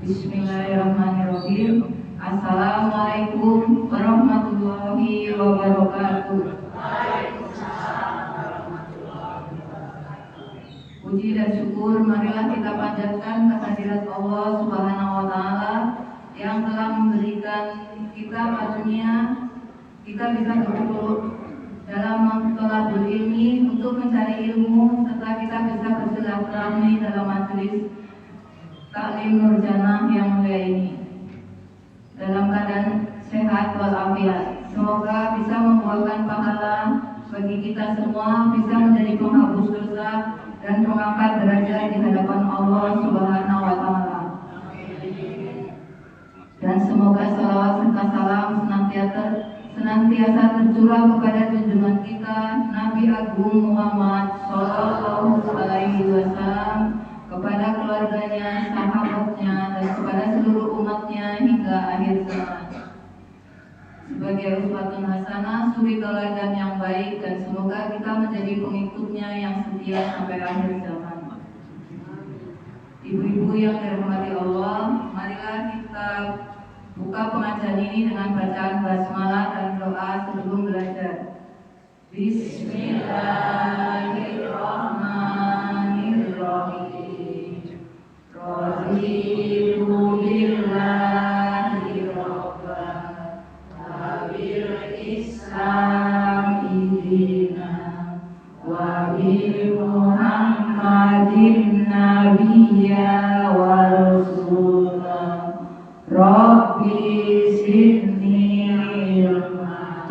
Bismillahirrahmanirrahim. Assalamualaikum warahmatullahi wabarakatuh. Puji dan syukur marilah kita panjatkan kehadirat Allah Subhanahu wa taala yang telah memberikan kita karunia kita bisa berkumpul dalam thalabul ilmi untuk mencari ilmu serta kita bisa bersilaturahmi dalam majelis taklim Nurjannah yang mulia ini dalam keadaan sehat walafiat. Semoga bisa membuahkan pahala bagi kita semua, bisa menjadi penghapus dosa dan mengangkat derajat di hadapan Allah Subhanahu wa taala. Dan semoga salawat serta salam senantiasa tercurah kepada junjungan kita Nabi Agung Muhammad Sallallahu Alaihi Wasallam, kepada keluarganya, sahabatnya, dan kepada seluruh umatnya hingga akhir zaman. Sebagai uswatun hasanah, suri teladan yang baik, dan semoga kita menjadi pengikutnya yang setia sampai akhir zaman. Ibu-ibu yang dirahmati Allah, marilah kita buka pengajian ini dengan bacaan basmalah dan doa sebelum belajar. Bismillahirrahmanirrahim. Raditu billahi rabban wa bil islami dinan wa bi Muhammadin nabiyya wa rasulah. Rabbi zidni ilma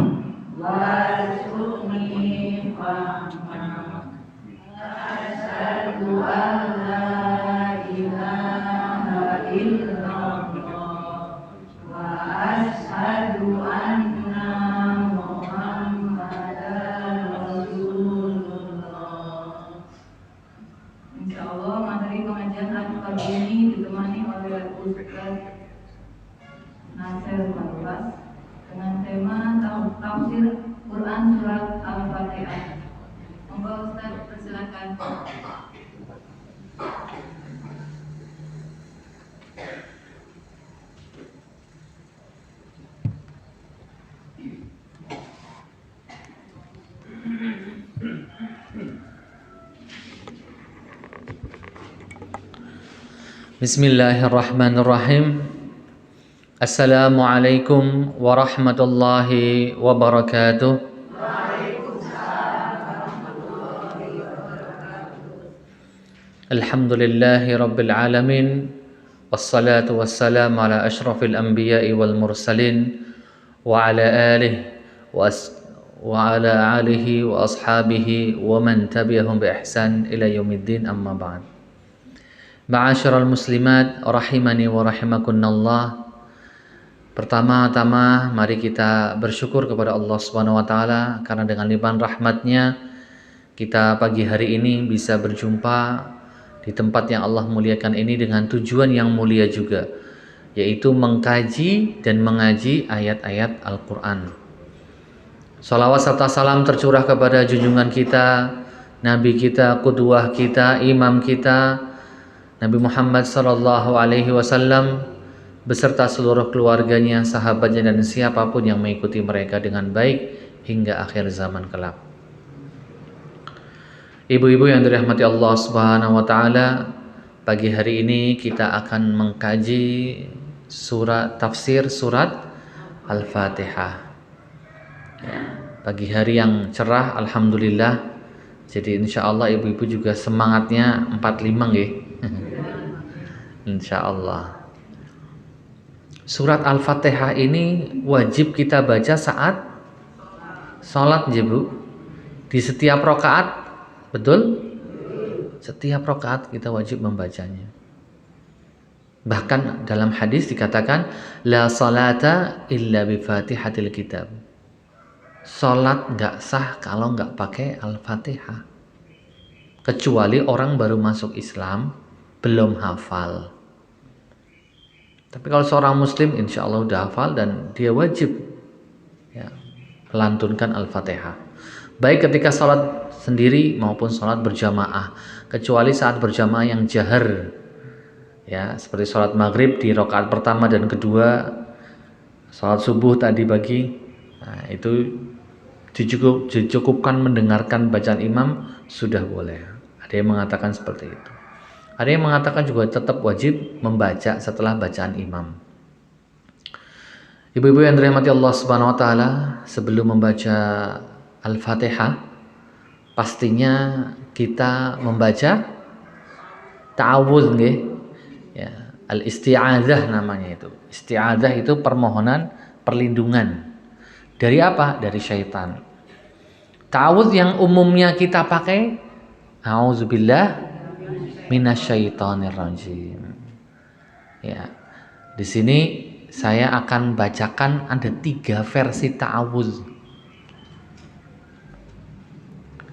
warzuqni fahma. Asyhadu an la ilaha illallah wa asyhadu anna Muhammadan Rasulullah. Insyaallah materi pengajian pagi ini ditemani oleh Ustaz Nasir Farwas dengan tema tafsir Quran surat Al-Fatihah. Monggo Ustaz, persilakan. Bismillahirrahmanirrahim. Assalamualaikum warahmatullahi wabarakatuh. Alhamdulillahi rabbil alamin. Wassalatu wassalamu ala ashrafil anbiya'i wal mursalin wa ala alihi wa ashabihi wa man tabi'ahum bi ihsan ila yaumiddin, amma ba'd. Ma'asyiral muslimat rahimani wa rahimakunallah. Pertama-tama mari kita bersyukur kepada Allah Subhanahu wa taala karena dengan limpahan rahmatnya kita pagi hari ini bisa berjumpa di tempat yang Allah muliakan ini dengan tujuan yang mulia juga, yaitu mengkaji dan mengaji ayat-ayat Al-Qur'an. Salawat serta salam tercurah kepada junjungan kita, Nabi kita, qudwah kita, imam kita, Nabi Muhammad sallallahu alaihi wasallam beserta seluruh keluarganya, sahabatnya, dan siapapun yang mengikuti mereka dengan baik hingga akhir zaman kelak. Ibu-ibu yang dirahmati Allah Subhanahu wa taala, pagi hari ini kita akan mengkaji tafsir surat Al-Fatihah. Pagi hari yang cerah, alhamdulillah. Jadi insyaallah ibu-ibu juga semangatnya 45 nggih. Insyaallah. Surat Al-Fatihah ini wajib kita baca saat sholat, Bu. Di setiap rakaat, betul? Setiap rakaat kita wajib membacanya. Bahkan dalam hadis dikatakan la salata illa bi Fatihatil kitab. Salat enggak sah kalau enggak pakai Al-Fatihah. Kecuali orang baru masuk Islam belum hafal. Tapi kalau seorang muslim insya Allah udah hafal dan dia wajib ya, melantunkan Al-Fatihah. Baik ketika sholat sendiri maupun sholat berjamaah, kecuali saat berjamaah yang jahar, ya, seperti sholat maghrib di rakaat pertama dan kedua, sholat subuh tadi pagi. Nah, itu dicukupkan mendengarkan bacaan imam sudah boleh. Ada yang mengatakan seperti itu. Ada yang mengatakan juga tetap wajib membaca setelah bacaan imam. Ibu-ibu yang dirahmati Allah Subhanahu wa taala, sebelum membaca Al-Fatihah, pastinya kita membaca ta'awudz nggih. Ya, al-isti'adzah namanya itu. Isti'adzah itu permohonan perlindungan. Dari apa? Dari syaitan. Ta'awudz yang umumnya kita pakai, a'udzubillah minasyaitonir rajim. Ya. Di sini saya akan bacakan ada 3 versi ta'awudz.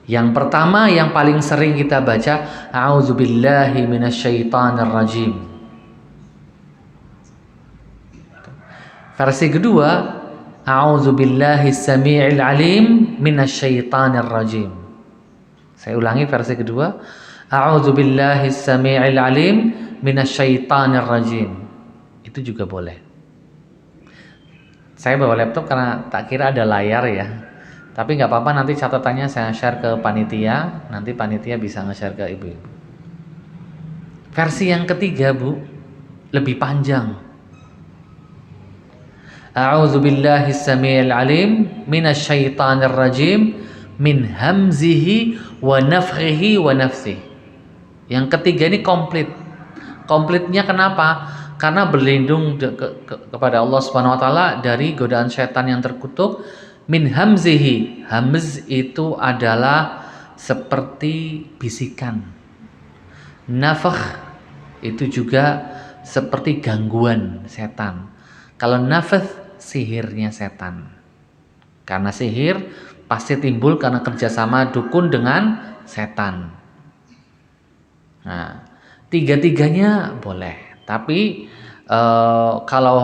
Yang pertama yang paling sering kita baca, a'udzubillahi minasyaitonir rajim. Versi kedua, a'udzubillahi samii'il alim minasyaitonir rajim. Saya ulangi versi kedua, a'udzubillahi samii'il alim minasyaitonir rajim. Itu juga boleh. Saya bawa laptop karena tak kira ada layar ya. Tapi nggak apa-apa, nanti catatannya saya share ke panitia. Nanti panitia bisa nge-share ke ibu-ibu. Versi yang ketiga, Bu, lebih panjang. A'udzubillahi samii'il alim minasyaitonir rajim min hamzihi wa nafthihi wa nafsihi. Yang ketiga ini komplit. Komplitnya kenapa? Karena berlindung kepada Allah Subhanahu wa taala dari godaan setan yang terkutuk. Min hamzihi. Hamz itu adalah seperti bisikan. Nafakh itu juga seperti gangguan setan. Kalau nafath, sihirnya setan. Karena sihir pasti timbul karena kerjasama dukun dengan setan. Nah, 3-tiganya boleh. Tapi kalau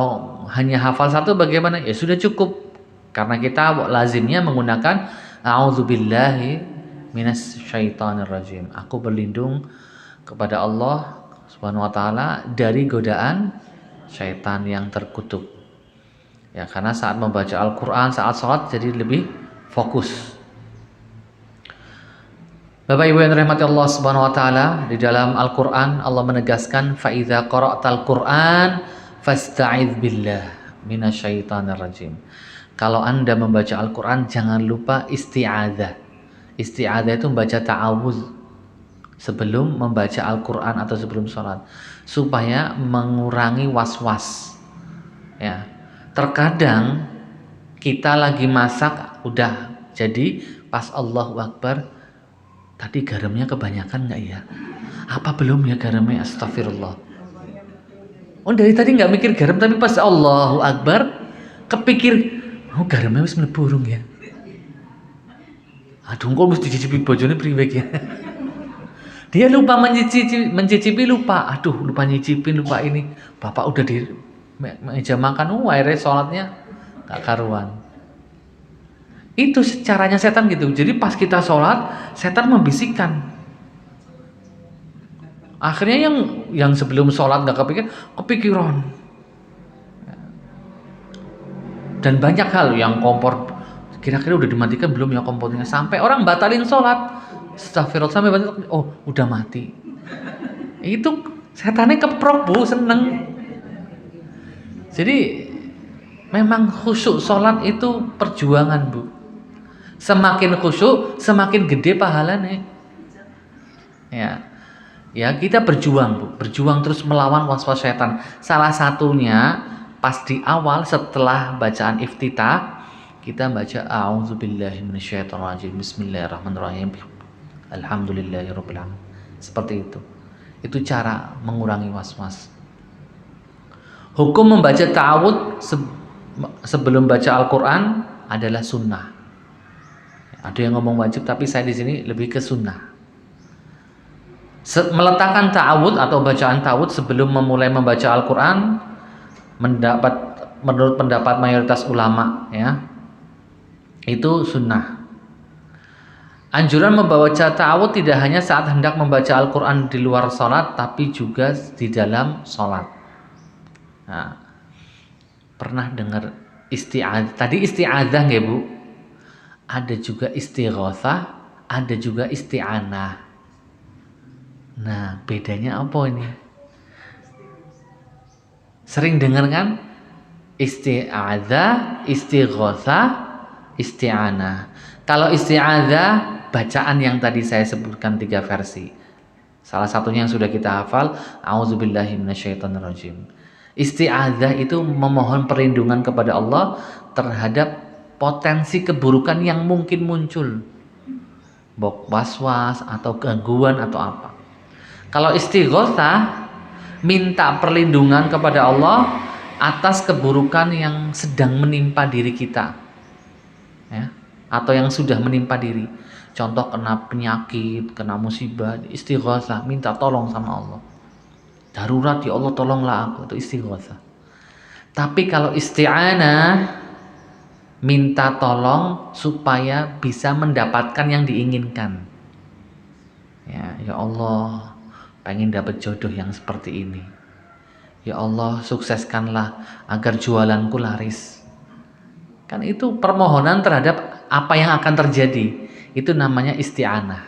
hanya hafal satu bagaimana? Ya sudah cukup. Karena kita lazimnya menggunakan a'udzubillahi minasyaitonir rajim. Aku berlindung kepada Allah Subhanahu wa taala dari godaan syaitan yang terkutuk. Ya, karena saat membaca Al-Qur'an, saat sholat jadi lebih fokus. Bapak Ibu yang dirahmati Allah Subhanahu wa taala, di dalam Al-Qur'an Allah menegaskan fa idza qara'tal Qur'an fasta'idz billah minasyaitonir rajim. Kalau Anda membaca Al-Qur'an jangan lupa isti'adzah. Isti'adzah itu membaca ta'awudz sebelum membaca Al-Qur'an atau sebelum sholat supaya mengurangi was-was. Ya. Terkadang kita lagi masak udah jadi pas Allahu Akbar, tadi garamnya kebanyakan nggak ya? Apa belum ya garamnya? Astagfirullah. Oh dari tadi nggak mikir garam, tapi pas Allahu Akbar kepikir, oh garamnya wis mlebu ya. Aduh kok mesti dicicipi bojone priwek ya. Dia lupa mencicipi lupa. Aduh lupa nyicipin, lupa ini. Bapak udah di meja makan, akhirnya sholatnya gak karuan. Itu caranya setan gitu. Jadi pas kita sholat, setan membisikkan. Akhirnya yang sebelum sholat gak kepikiran. Dan banyak hal yang kompor, kira-kira udah dimatikan belum ya kompornya, sampai orang batalin sholat. Astagfirullah, sampai batal, oh udah mati. Itu setannya keprok Bu, seneng. Jadi memang khusyuk sholat itu perjuangan Bu. Semakin khusyuk, semakin gede pahalanya. Ya kita berjuang Bu, berjuang terus melawan was-was setan. Salah satunya pas di awal setelah bacaan iftitah kita baca a'udzubillahi minasyaitonirrajim, bismillahirrahmanirrahim, alhamdulillahirabbil alamin. Seperti itu. Itu cara mengurangi was-was. Hukum membaca ta'awudz sebelum baca Al-Qur'an adalah sunnah. Ada yang ngomong wajib, tapi saya di sini lebih ke sunnah. Meletakkan ta'awudz atau bacaan ta'awudz sebelum memulai membaca Al-Qur'an menurut pendapat mayoritas ulama ya, itu sunnah. Anjuran membaca ta'awudz tidak hanya saat hendak membaca Al-Quran di luar sholat, tapi juga di dalam sholat. Nah, pernah dengar isti'adzah? Tadi isti'adzah nggak Bu? Ada juga istighotsah, ada juga isti'anah. Nah, bedanya apa ini? Sering dengar kan? Isti'adzah, istighotsah, isti'anah. Kalau isti'adzah, bacaan yang tadi saya sebutkan 3 versi. Salah satunya yang sudah kita hafal, A'udzubillahi minasyaitonirrajim. Isti'adzah itu memohon perlindungan kepada Allah terhadap potensi keburukan yang mungkin muncul, waswas atau gangguan atau apa. Kalau istighotsah, minta perlindungan kepada Allah atas keburukan yang sedang menimpa diri kita, ya, atau yang sudah menimpa diri. Contoh kena penyakit, kena musibah, istighotsah, minta tolong sama Allah. Darurat, ya Allah tolonglah aku, itu istighotsah. Tapi kalau isti'anah, minta tolong supaya bisa mendapatkan yang diinginkan. Ya Allah, pengen dapat jodoh yang seperti ini. Ya Allah, sukseskanlah agar jualanku laris. Kan itu permohonan terhadap apa yang akan terjadi. Itu namanya isti'anah.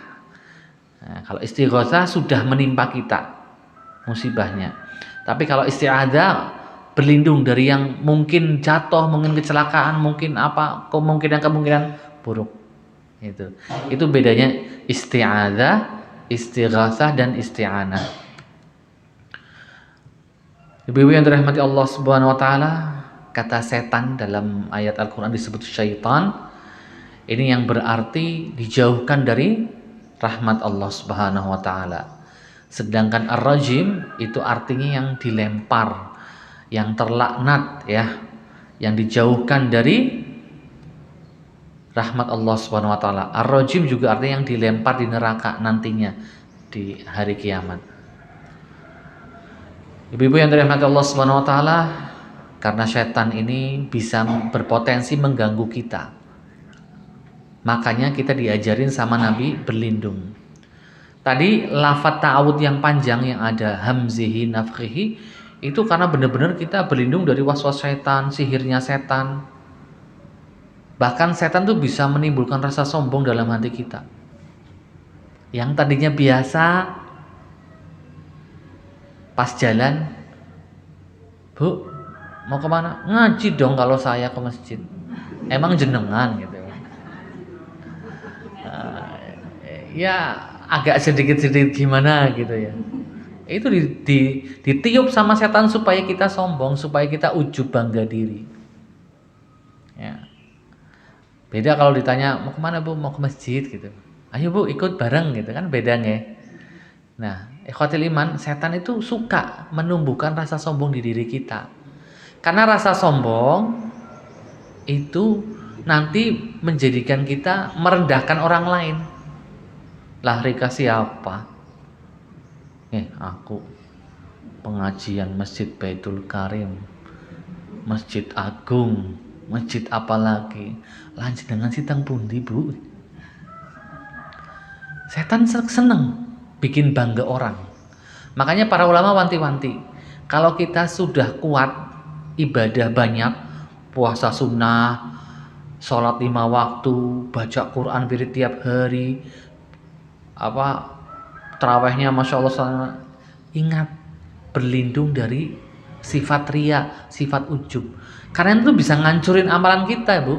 Nah, kalau istighotsah sudah menimpa kita musibahnya. Tapi kalau isti'adzah, berlindung dari yang mungkin jatuh, mungkin kecelakaan, mungkin apa, kemungkinan buruk. Itu bedanya isti'adzah, istighatsah dan isti'anah. Ibu-ibu yang dirahmati Allah Subhanahu wa taala, kata setan dalam ayat Al-Qur'an disebut syaitan. Ini yang berarti dijauhkan dari rahmat Allah Subhanahu wa taala. Sedangkan ar-rajim itu artinya yang dilempar, yang terlaknat, ya, yang dijauhkan dari rahmat Allah Subhanahu wa taala. Ar-rajim juga artinya yang dilempar di neraka nantinya di hari kiamat. Ibu-ibu yang dirahmati Allah Subhanahu wa taala, karena setan ini bisa berpotensi mengganggu kita. Makanya kita diajarin sama Nabi berlindung. Tadi lafaz ta'awudz yang panjang yang ada hamzihi nafkhihi itu karena benar-benar kita berlindung dari waswas setan, sihirnya setan. Bahkan setan tuh bisa menimbulkan rasa sombong dalam hati kita. Yang tadinya biasa, pas jalan, Bu, mau kemana? Ngaji dong kalau saya ke masjid. Emang jenengan gitu. Ya agak sedikit-sedikit gimana gitu ya. Itu ditiup sama setan supaya kita sombong, supaya kita ujub bangga diri. Ya. Beda kalau ditanya mau kemana Bu, mau ke masjid gitu. Ayo Bu ikut bareng gitu kan, beda nggak? Nah, ikhwatil iman, setan itu suka menumbuhkan rasa sombong di diri kita. Karena rasa sombong itu nanti menjadikan kita merendahkan orang lain. Lah Rika siapa? Aku pengajian Masjid Baitul Karim, Masjid Agung, masjid apa lagi? Lanjut dengan sitang pundi Bu? Setan seneng bikin bangga orang. Makanya para ulama wanti-wanti, kalau kita sudah kuat ibadah banyak, puasa sunnah, sholat 5 waktu, baca Quran wirid tiap hari, tarawehnya masya Allah, ingat berlindung dari sifat ria, sifat ujub. Karena itu bisa ngancurin amalan kita Bu.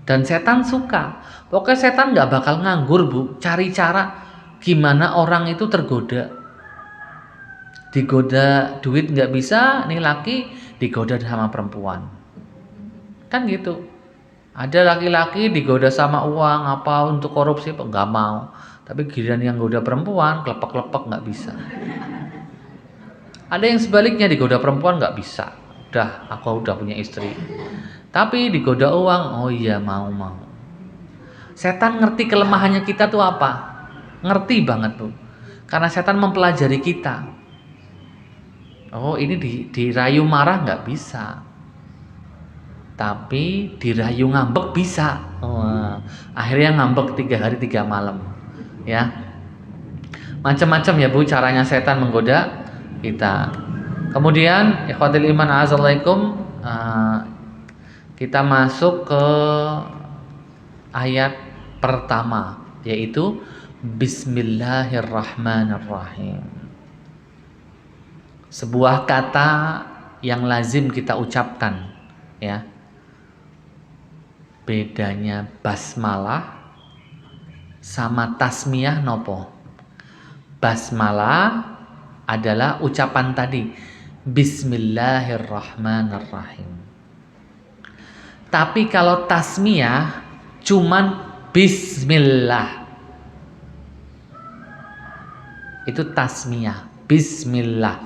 Dan setan suka. Pokoknya setan gak bakal nganggur Bu, cari cara gimana orang itu tergoda. Digoda duit gak bisa, nih laki digoda sama perempuan. Kan gitu. Ada laki-laki digoda sama uang apa untuk korupsi, gak mau. Tapi giliran yang goda perempuan, klepek-klepek nggak bisa. Ada yang sebaliknya, digoda perempuan nggak bisa. Aku udah punya istri. Tapi digoda uang, oh iya mau. Setan ngerti kelemahannya kita tuh apa? Ngerti banget tuh. Karena setan mempelajari kita. Oh ini dirayu marah nggak bisa. Tapi dirayu ngambek bisa. Akhirnya ngambek 3 hari 3 malam. Ya. Macam-macam ya Bu caranya setan menggoda kita. Kemudian ikhwatul iman azallaikum, kita masuk ke ayat pertama, yaitu Bismillahirrahmanirrahim. Sebuah kata yang lazim kita ucapkan, ya. Bedanya basmalah sama tasmiyah nopo? Basmalah adalah ucapan tadi, Bismillahirrahmanirrahim. Tapi kalau tasmiyah cuman Bismillah. Itu tasmiyah, Bismillah.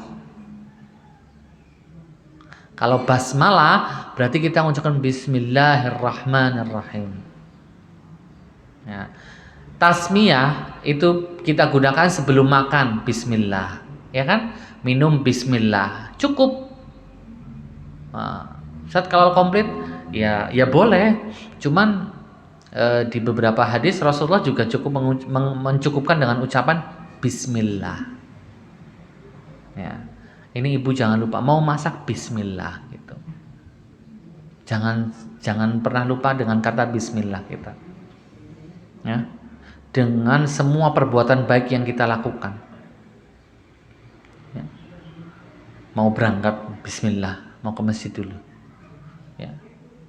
Kalau basmalah berarti kita mengucapkan Bismillahirrahmanirrahim. Ya. Tasmiyah itu kita gunakan sebelum makan, Bismillah, ya kan? Minum Bismillah, cukup. Saat kalau komplit, ya boleh. Cuman di beberapa hadis Rasulullah juga cukup mencukupkan dengan ucapan Bismillah. Ya, ini ibu jangan lupa mau masak Bismillah gitu. Jangan pernah lupa dengan kata Bismillah kita. Ya. Dengan semua perbuatan baik yang kita lakukan, ya. Mau berangkat Bismillah, mau ke masjid dulu, ya.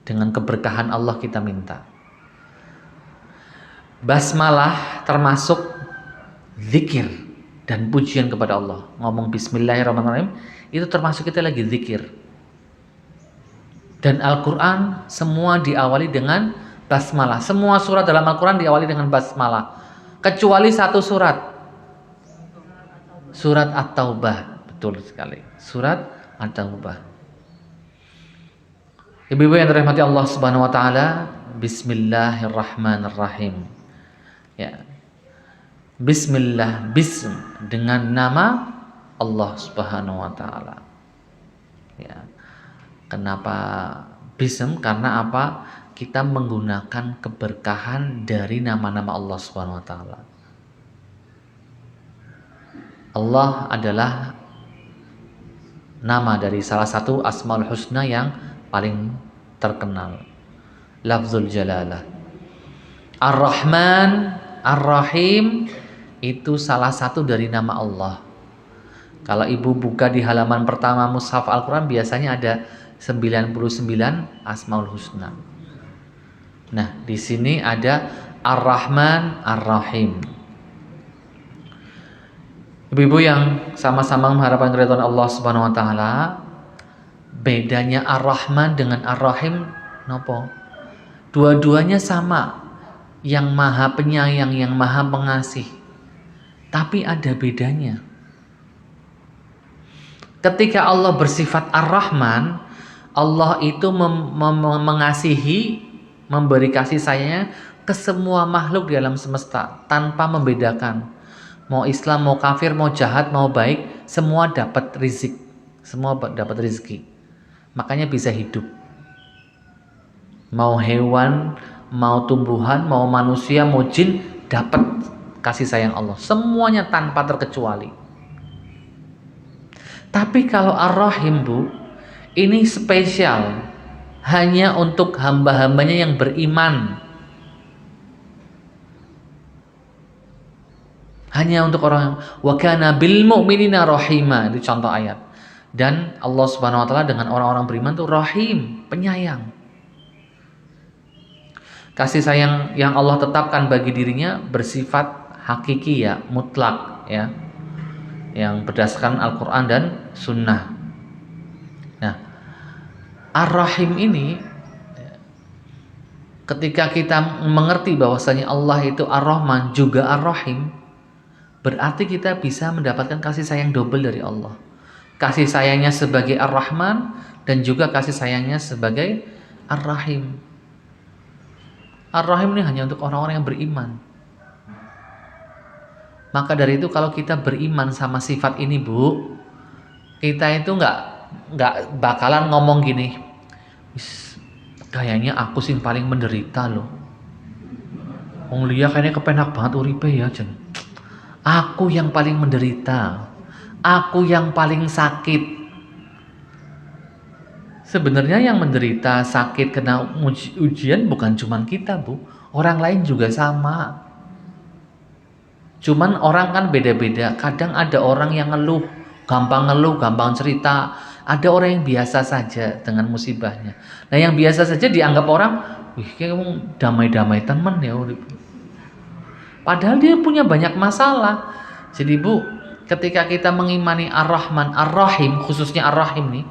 Dengan keberkahan Allah kita minta. Basmalah termasuk zikir dan pujian kepada Allah. Ngomong Bismillahirrahmanirrahim itu termasuk kita lagi zikir. Dan Al-Quran semua diawali dengan basmalah. Semua surat dalam Al-Quran diawali dengan basmalah, kecuali satu surat, surat At-Taubah. Betul sekali, surat At-Taubah. Ibu-ibu yang dirahmati Allah Subhanahu wa taala, Bismillahirrahmanirrahim. Ya. Bismillah, bism dengan nama Allah Subhanahu wa taala. Ya. Kenapa bism? Karena apa? Kita menggunakan keberkahan dari nama-nama Allah Subhanahu wa taala. Allah adalah nama dari salah satu Asmaul Husna yang paling terkenal, lafzul jalalah. Ar-Rahman, Ar-Rahim itu salah satu dari nama Allah. Kalau ibu buka di halaman pertama mushaf Al-Quran biasanya ada 99 Asmaul Husna. Nah, di sini ada Ar-Rahman, Ar-Rahim. Ibu-ibu yang sama-sama mengharapkan keridhaan Allah Subhanahu wa taala, bedanya Ar-Rahman dengan Ar-Rahim nopo? Dua-duanya sama, yang Maha Penyayang, yang Maha Pengasih. Tapi ada bedanya. Ketika Allah bersifat Ar-Rahman, Allah itu mengasihi, memberi kasih sayangnya ke semua makhluk di alam semesta tanpa membedakan. Mau Islam, mau kafir, mau jahat, mau baik, semua dapat rizki. Semua dapat rizki. Makanya bisa hidup. Mau hewan, mau tumbuhan, mau manusia, mau jin, dapat kasih sayang Allah. Semuanya tanpa terkecuali. Tapi kalau Ar-Rahim, Bu, ini spesial. Hanya untuk hamba-hambanya yang beriman. Hanya untuk orang wa kana bil mu'minina rahima, itu contoh ayat. Dan Allah Subhanahu wa taala dengan orang-orang beriman itu rahim, penyayang. Kasih sayang yang Allah tetapkan bagi dirinya bersifat hakiki ya, mutlak ya. Yang berdasarkan Al-Qur'an dan Sunnah. Nah, Ar-Rahim ini ketika kita mengerti bahwasanya Allah itu Ar-Rahman juga Ar-Rahim, berarti kita bisa mendapatkan kasih sayang double dari Allah. Kasih sayangnya sebagai Ar-Rahman dan juga kasih sayangnya sebagai Ar-Rahim. Ar-Rahim ini hanya untuk orang-orang yang beriman. Maka dari itu kalau kita beriman sama sifat ini, Bu, kita itu nggak bakalan ngomong gini, kayaknya aku sih paling menderita loh. Wong liya kayaknya kepenak banget uripe ya, Jen. Aku yang paling menderita. Aku yang paling sakit. Sebenarnya yang menderita sakit kena ujian bukan cuma kita, Bu. Orang lain juga sama. Cuman orang kan beda-beda. Kadang ada orang yang ngeluh, gampang cerita. Ada orang yang biasa saja dengan musibahnya. Nah, yang biasa saja dianggap orang, wih, kayak damai-damai temen ya. Padahal dia punya banyak masalah. Jadi, Bu, ketika kita mengimani Ar-Rahman, Ar-Rahim, khususnya Ar-Rahim nih,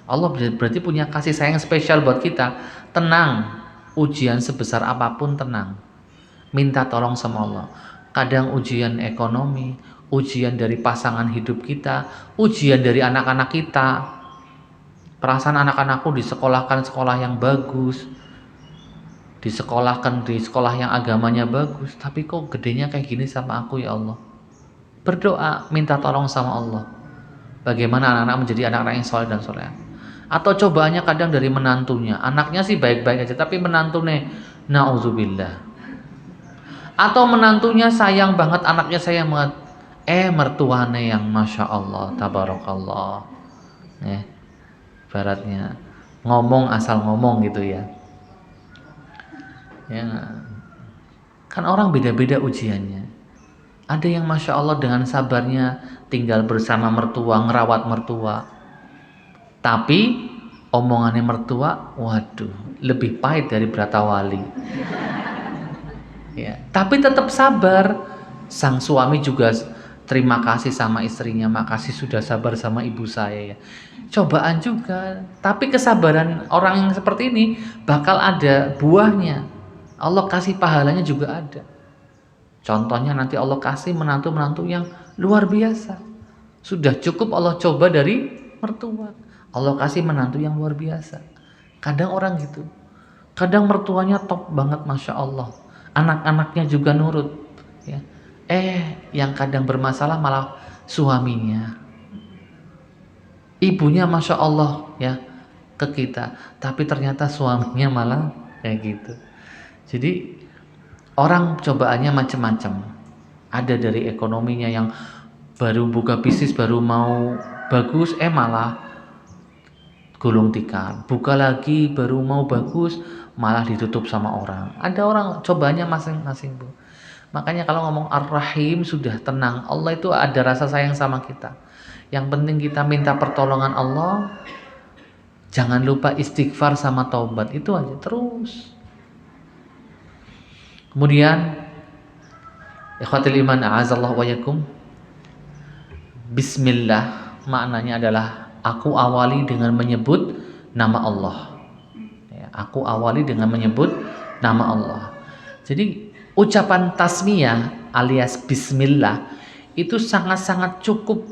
Allah berarti punya kasih sayang spesial buat kita. Tenang, ujian sebesar apapun tenang. Minta tolong sama Allah. Kadang ujian ekonomi, ujian dari pasangan hidup kita, ujian dari anak-anak kita. Perasaan anak-anakku disekolahkan sekolah yang bagus, disekolahkan di sekolah yang agamanya bagus, tapi kok gedenya kayak gini sama aku ya Allah. Berdoa, minta tolong sama Allah. Bagaimana anak-anak menjadi anak-anak yang soleh dan soleh. Atau cobaannya kadang dari menantunya. Anaknya sih baik-baik aja, tapi menantunya na'udzubillah. Atau menantunya sayang banget, anaknya sayang banget. Mertuane yang Masya Allah, tabarakallah. Baratnya ngomong asal ngomong gitu ya. Ya, kan orang beda-beda ujiannya. Ada yang Masya Allah dengan sabarnya tinggal bersama mertua, ngerawat mertua. Tapi omongannya mertua, waduh, lebih pahit dari Brata Wali. Ya, tapi tetap sabar. Sang suami juga terima kasih sama istrinya, makasih sudah sabar sama ibu saya ya. Cobaan juga, tapi kesabaran orang yang seperti ini bakal ada buahnya. Allah kasih pahalanya juga ada. Contohnya nanti Allah kasih menantu-menantu yang luar biasa. Sudah cukup Allah coba dari mertua. Allah kasih menantu yang luar biasa. Kadang orang gitu. Kadang mertuanya top banget Masya Allah. Anak-anaknya juga nurut. Ya. Yang kadang bermasalah malah suaminya. Ibunya Masya Allah ya ke kita. Tapi ternyata suaminya malah kayak gitu. Jadi orang cobaannya macam-macam. Ada dari ekonominya yang baru buka bisnis, baru mau bagus, malah gulung tikar. Buka lagi baru mau bagus, malah ditutup sama orang. Ada orang cobaannya masing-masing, Bu. Makanya kalau ngomong Ar-Rahim sudah tenang. Allah itu ada rasa sayang sama kita. Yang penting kita minta pertolongan Allah. Jangan lupa istighfar sama taubat. Itu aja terus. Kemudian ikhwatul iman a'azallahu wa yakum. Bismillah maknanya adalah aku awali dengan menyebut nama Allah. Ya, aku awali dengan menyebut nama Allah. Jadi ucapan tasmiyah alias bismillah itu sangat-sangat cukup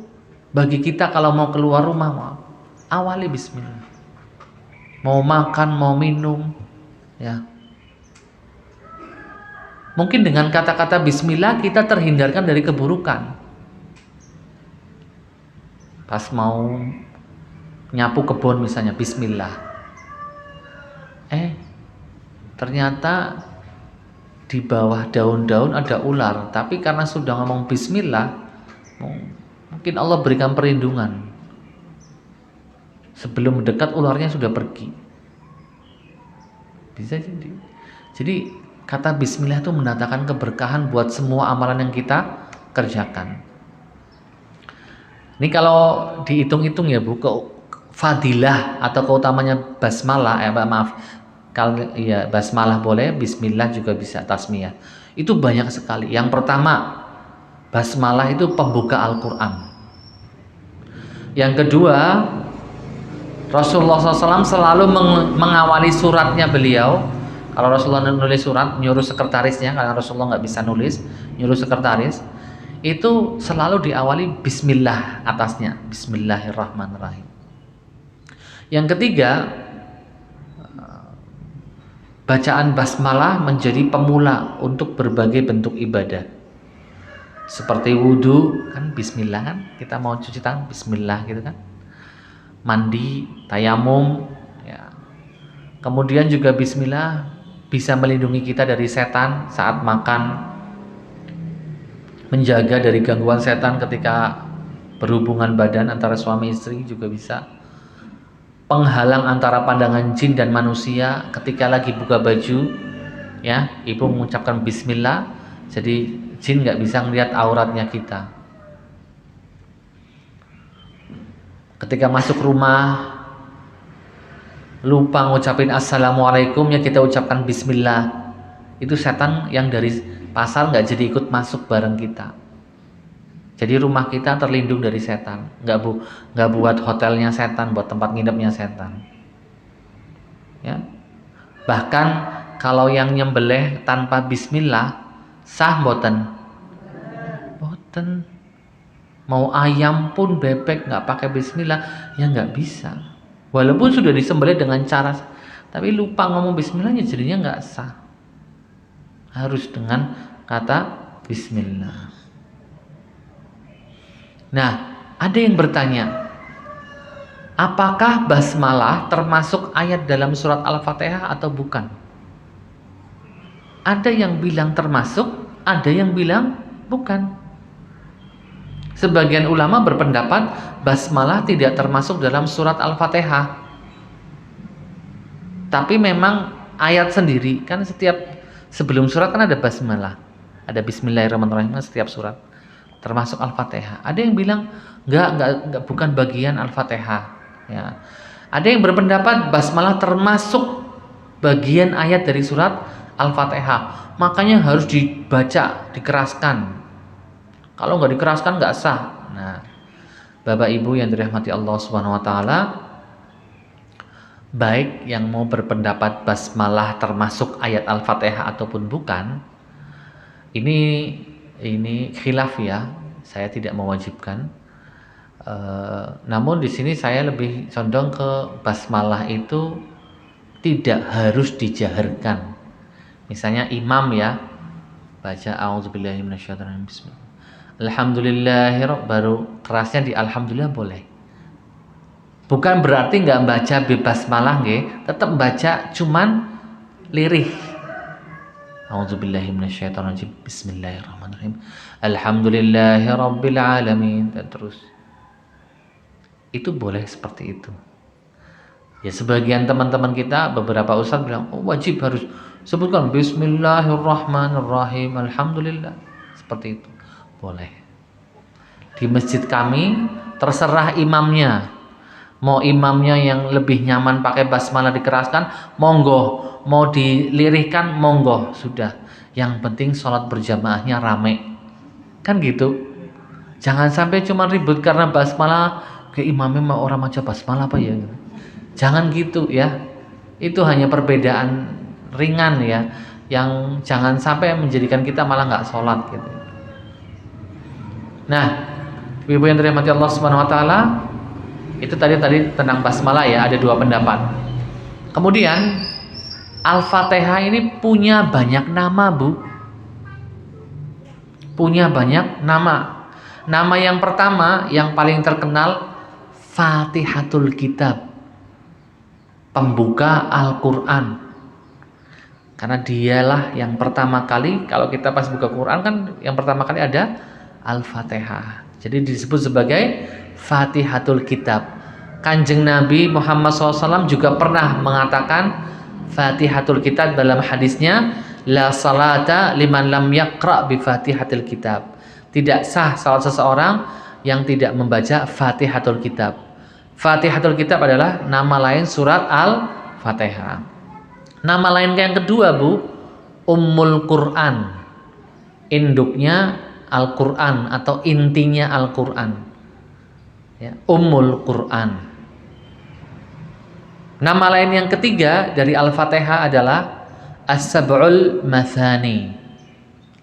bagi kita kalau mau keluar rumah. Awali bismillah. Mau makan, mau minum, ya. Mungkin dengan kata-kata bismillah kita terhindarkan dari keburukan. Pas mau nyapu kebun misalnya bismillah. Ternyata di bawah daun-daun ada ular, tapi karena sudah ngomong bismillah, mungkin Allah berikan perlindungan. Sebelum mendekat ularnya sudah pergi. Bisa jadi. Jadi kata bismillah itu mendatangkan keberkahan buat semua amalan yang kita kerjakan. Ini kalau dihitung-hitung ya Bu, fadilah atau keutamanya basmalah, kalau ya basmalah boleh, bismillah juga bisa, tasmiyah. Itu banyak sekali. Yang pertama, basmalah itu pembuka Al-Qur'an. Yang kedua, Rasulullah SAW selalu mengawali suratnya beliau. Kalau Rasulullah nulis surat, nyuruh sekretarisnya, karena Rasulullah nggak bisa nulis, nyuruh sekretaris, itu selalu diawali bismillah atasnya, bismillahirrahmanirrahim. Yang ketiga, bacaan basmalah menjadi pemula untuk berbagai bentuk ibadah. Seperti wudhu, kan bismillah kan, kita mau cuci tangan, bismillah gitu kan. Mandi, tayamum, ya. Kemudian juga bismillah bisa melindungi kita dari setan saat makan, menjaga dari gangguan setan ketika berhubungan badan antara suami istri juga bisa. Penghalang antara pandangan jin dan manusia ketika lagi buka baju, ya, ibu mengucapkan bismillah, jadi jin nggak bisa ngelihat auratnya kita. Ketika masuk rumah lupa ngucapin assalamualaikum, ya kita ucapkan bismillah, itu setan yang dari pasar nggak jadi ikut masuk bareng kita. Jadi rumah kita terlindung dari setan, nggak buat hotelnya setan, buat tempat nginepnya setan. Ya. Bahkan kalau yang nyembelih tanpa bismillah sah mboten? Mboten. Mau ayam pun bebek nggak pakai bismillah ya nggak bisa. Walaupun sudah disembelih dengan cara, tapi lupa ngomong bismillahnya jadinya nggak sah. Harus dengan kata bismillah. Nah, ada yang bertanya, apakah basmalah termasuk ayat dalam surat Al-Fatihah atau bukan? Ada yang bilang termasuk, ada yang bilang bukan. Sebagian ulama berpendapat basmalah tidak termasuk dalam surat Al-Fatihah. Tapi memang ayat sendiri, kan setiap sebelum surat kan ada basmalah, ada bismillahirrahmanirrahim setiap surat, termasuk Al-Fatihah. Ada yang bilang enggak bukan bagian Al-Fatihah, ya. Ada yang berpendapat basmalah termasuk bagian ayat dari surat Al-Fatihah. Makanya harus dibaca, dikeraskan. Kalau nggak dikeraskan nggak sah. Nah, Bapak Ibu yang dirahmati Allah Subhanahu wa taala, baik yang mau berpendapat basmalah termasuk ayat Al-Fatihah ataupun bukan, ini khilaf ya. Saya tidak mewajibkan. Namun di sini saya lebih condong ke basmalah itu tidak harus dijaharkan. Misalnya imam ya, baca a'udzubillahi minasyaitonirrajim, bismillah. Alhamdulillahirabbil, baru kerasnya di alhamdulillah boleh. Bukan berarti nggak baca bebas malah nggih, tetap baca cuman lirih. A'udzubillahi minasyaitonirrajim, bismillahirrahmanirrahim. Alhamdulillahirabbil alamin, dan terus. Itu boleh seperti itu. Ya sebagian teman-teman kita, beberapa ustaz bilang, oh, wajib harus sebutkan bismillahirrahmanirrahim, alhamdulillah. Seperti itu. Boleh. Di masjid kami terserah imamnya. Mau imamnya yang lebih nyaman pakai basmalah dikeraskan, monggo. Mau dilirihkan, monggo. Sudah. Yang penting sholat berjamaahnya rame. Kan gitu. Jangan sampai cuma ribut karena basmalah, ke imamnya mau orang maca basmalah apa ya. Jangan gitu ya. Itu hanya perbedaan ringan ya, yang jangan sampai menjadikan kita malah nggak sholat gitu. Nah, ibu yang dirahmati Allah Subhanahu wa taala, itu tadi tentang basmalah ya, ada dua pendapat. Kemudian Al-Fatihah ini punya banyak nama, Bu. Punya banyak nama. Nama yang pertama yang paling terkenal Fatihatul Kitab. Pembuka Al-Qur'an. Karena dialah yang pertama kali, kalau kita pas buka Quran kan yang pertama kali ada Al-Fatihah. Jadi disebut sebagai Fatihatul Kitab. Kanjeng Nabi Muhammad SAW juga pernah mengatakan Fatihatul Kitab dalam hadisnya, la salata liman lam yaqra bi Fatihatil Kitab. Tidak sah salat seseorang yang tidak membaca Fatihatul Kitab. Fatihatul Kitab adalah nama lain surat Al-Fatihah. Nama lain yang kedua, Bu, Ummul Quran. Induknya Al-Quran atau intinya Al-Quran ya, Ummul Quran. Nama lain yang ketiga dari Al-Fatihah adalah As-Sab'ul Mathani.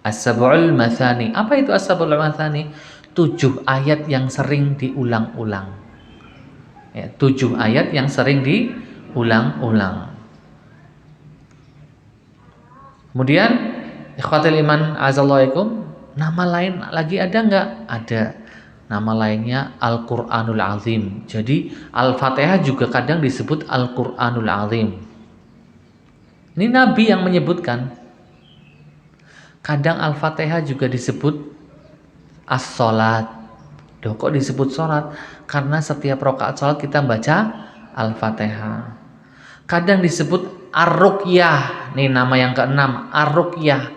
As-Sab'ul Mathani. Apa itu As-Sab'ul Mathani? 7 ayat yang sering diulang-ulang ya, 7 ayat yang sering diulang-ulang. Kemudian ikhwatul iman azallahaikum, nama lain lagi ada enggak? Ada. Nama lainnya Al-Qur'anul Azim. Jadi Al-Fatihah juga kadang disebut Al-Qur'anul Azim. Ini Nabi yang menyebutkan. Kadang Al-Fatihah juga disebut as-sholat. Duh, kok disebut sholat? Karena setiap rakaat sholat kita baca Al-Fatihah. Kadang disebut ar-ruqyah. Nih nama yang keenam, ar-ruqyah.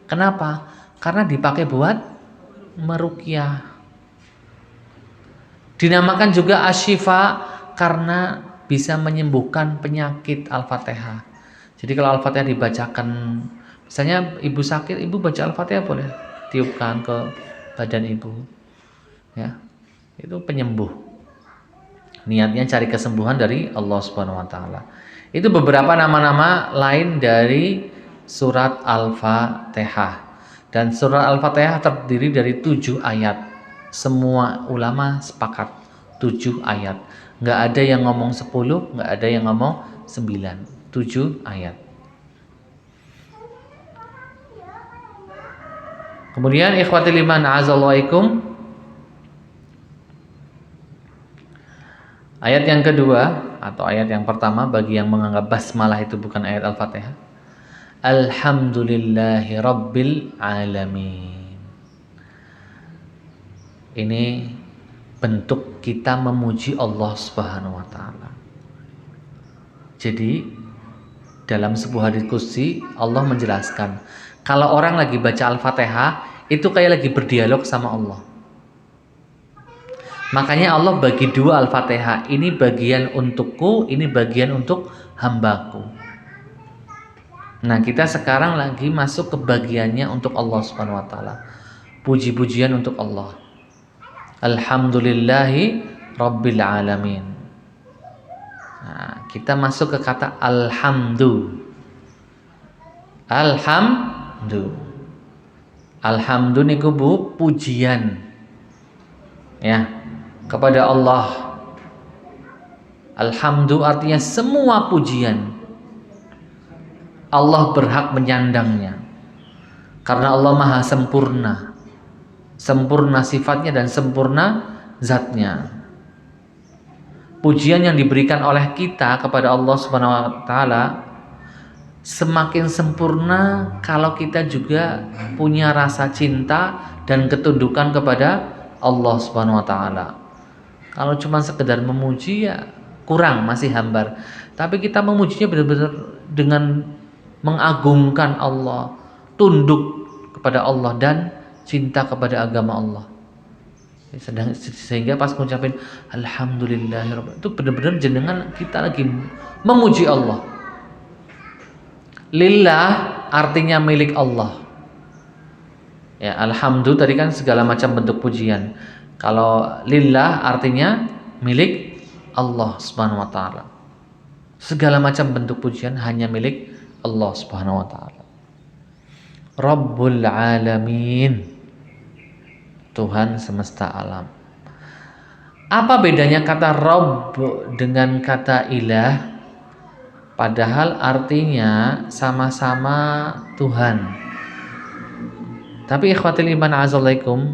Kenapa? Karena dipakai buat meruqyah. Dinamakan juga asyifa karena bisa menyembuhkan penyakit Al-Fatihah. Jadi kalau Al-Fatihah dibacakan, misalnya ibu sakit, ibu baca Al-Fatihah boleh tiupkan ke badan ibu. Ya. Itu penyembuh. Niatnya cari kesembuhan dari Allah Subhanahu wa taala. Itu beberapa nama-nama lain dari surat Al-Fatihah. Dan surat Al-Fatihah terdiri dari 7 ayat. Semua ulama sepakat 7 ayat. Nggak ada yang ngomong 10, nggak ada yang ngomong 9. 7 ayat. Kemudian ikhwatil iman azallahaikum, ayat yang kedua atau ayat yang pertama bagi yang menganggap basmalah itu bukan ayat Al-Fatihah. Alhamdulillahi rabbil alamin. Ini bentuk kita memuji Allah Subhanahu wa taala. Jadi dalam sebuah hadits qudsi Allah menjelaskan, kalau orang lagi baca Al-Fatihah itu kayak lagi berdialog sama Allah. Makanya Allah bagi 2 Al-Fatihah, ini bagian untukku, ini bagian untuk hambaku. Nah, kita sekarang lagi masuk ke bagiannya untuk Allah Subhanahu wa taala. Puji-pujian untuk Allah. Alhamdulillahi rabbil alamin. Nah, kita masuk ke kata alhamdu. Alhamdu. Alhamdu niku Bu, pujian. Ya, kepada Allah. Alhamdu artinya semua pujian. Allah berhak menyandangnya. Karena Allah Maha sempurna. Sempurna sifatnya dan sempurna zatnya. Pujian yang diberikan oleh kita kepada Allah Subhanahu wa taala semakin sempurna kalau kita juga punya rasa cinta dan ketundukan kepada Allah Subhanahu wa taala. Kalau cuma sekedar memuji ya kurang, masih hambar. Tapi kita memujinya benar-benar dengan mengagungkan Allah, tunduk kepada Allah dan cinta kepada agama Allah. Sehingga pas ngucapin alhamdulillahirabbil, itu benar-benar jenengan kita lagi memuji Allah. Lillah artinya milik Allah. Ya, alhamdu tadi kan segala macam bentuk pujian. Kalau lillah artinya milik Allah Subhanahu wa taala. Segala macam bentuk pujian hanya milik Allah Subhanahu wa taala. Rabbul alamin, Tuhan semesta alam. Apa bedanya kata Rabb dengan kata ilah? Padahal artinya sama-sama Tuhan. Tapi ikhwatil iman azallaikum,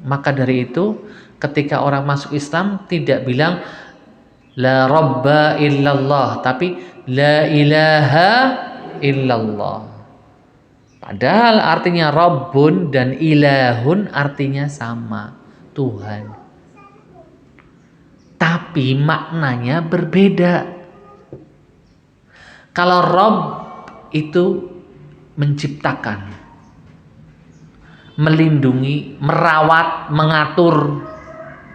maka dari itu ketika orang masuk Islam tidak bilang la rabba illallah, tapi la ilaha illallah. Padahal artinya Rabbun dan ilahun artinya sama, Tuhan. Tapi maknanya berbeda. Kalau Rabb itu menciptakan, melindungi, merawat, mengatur,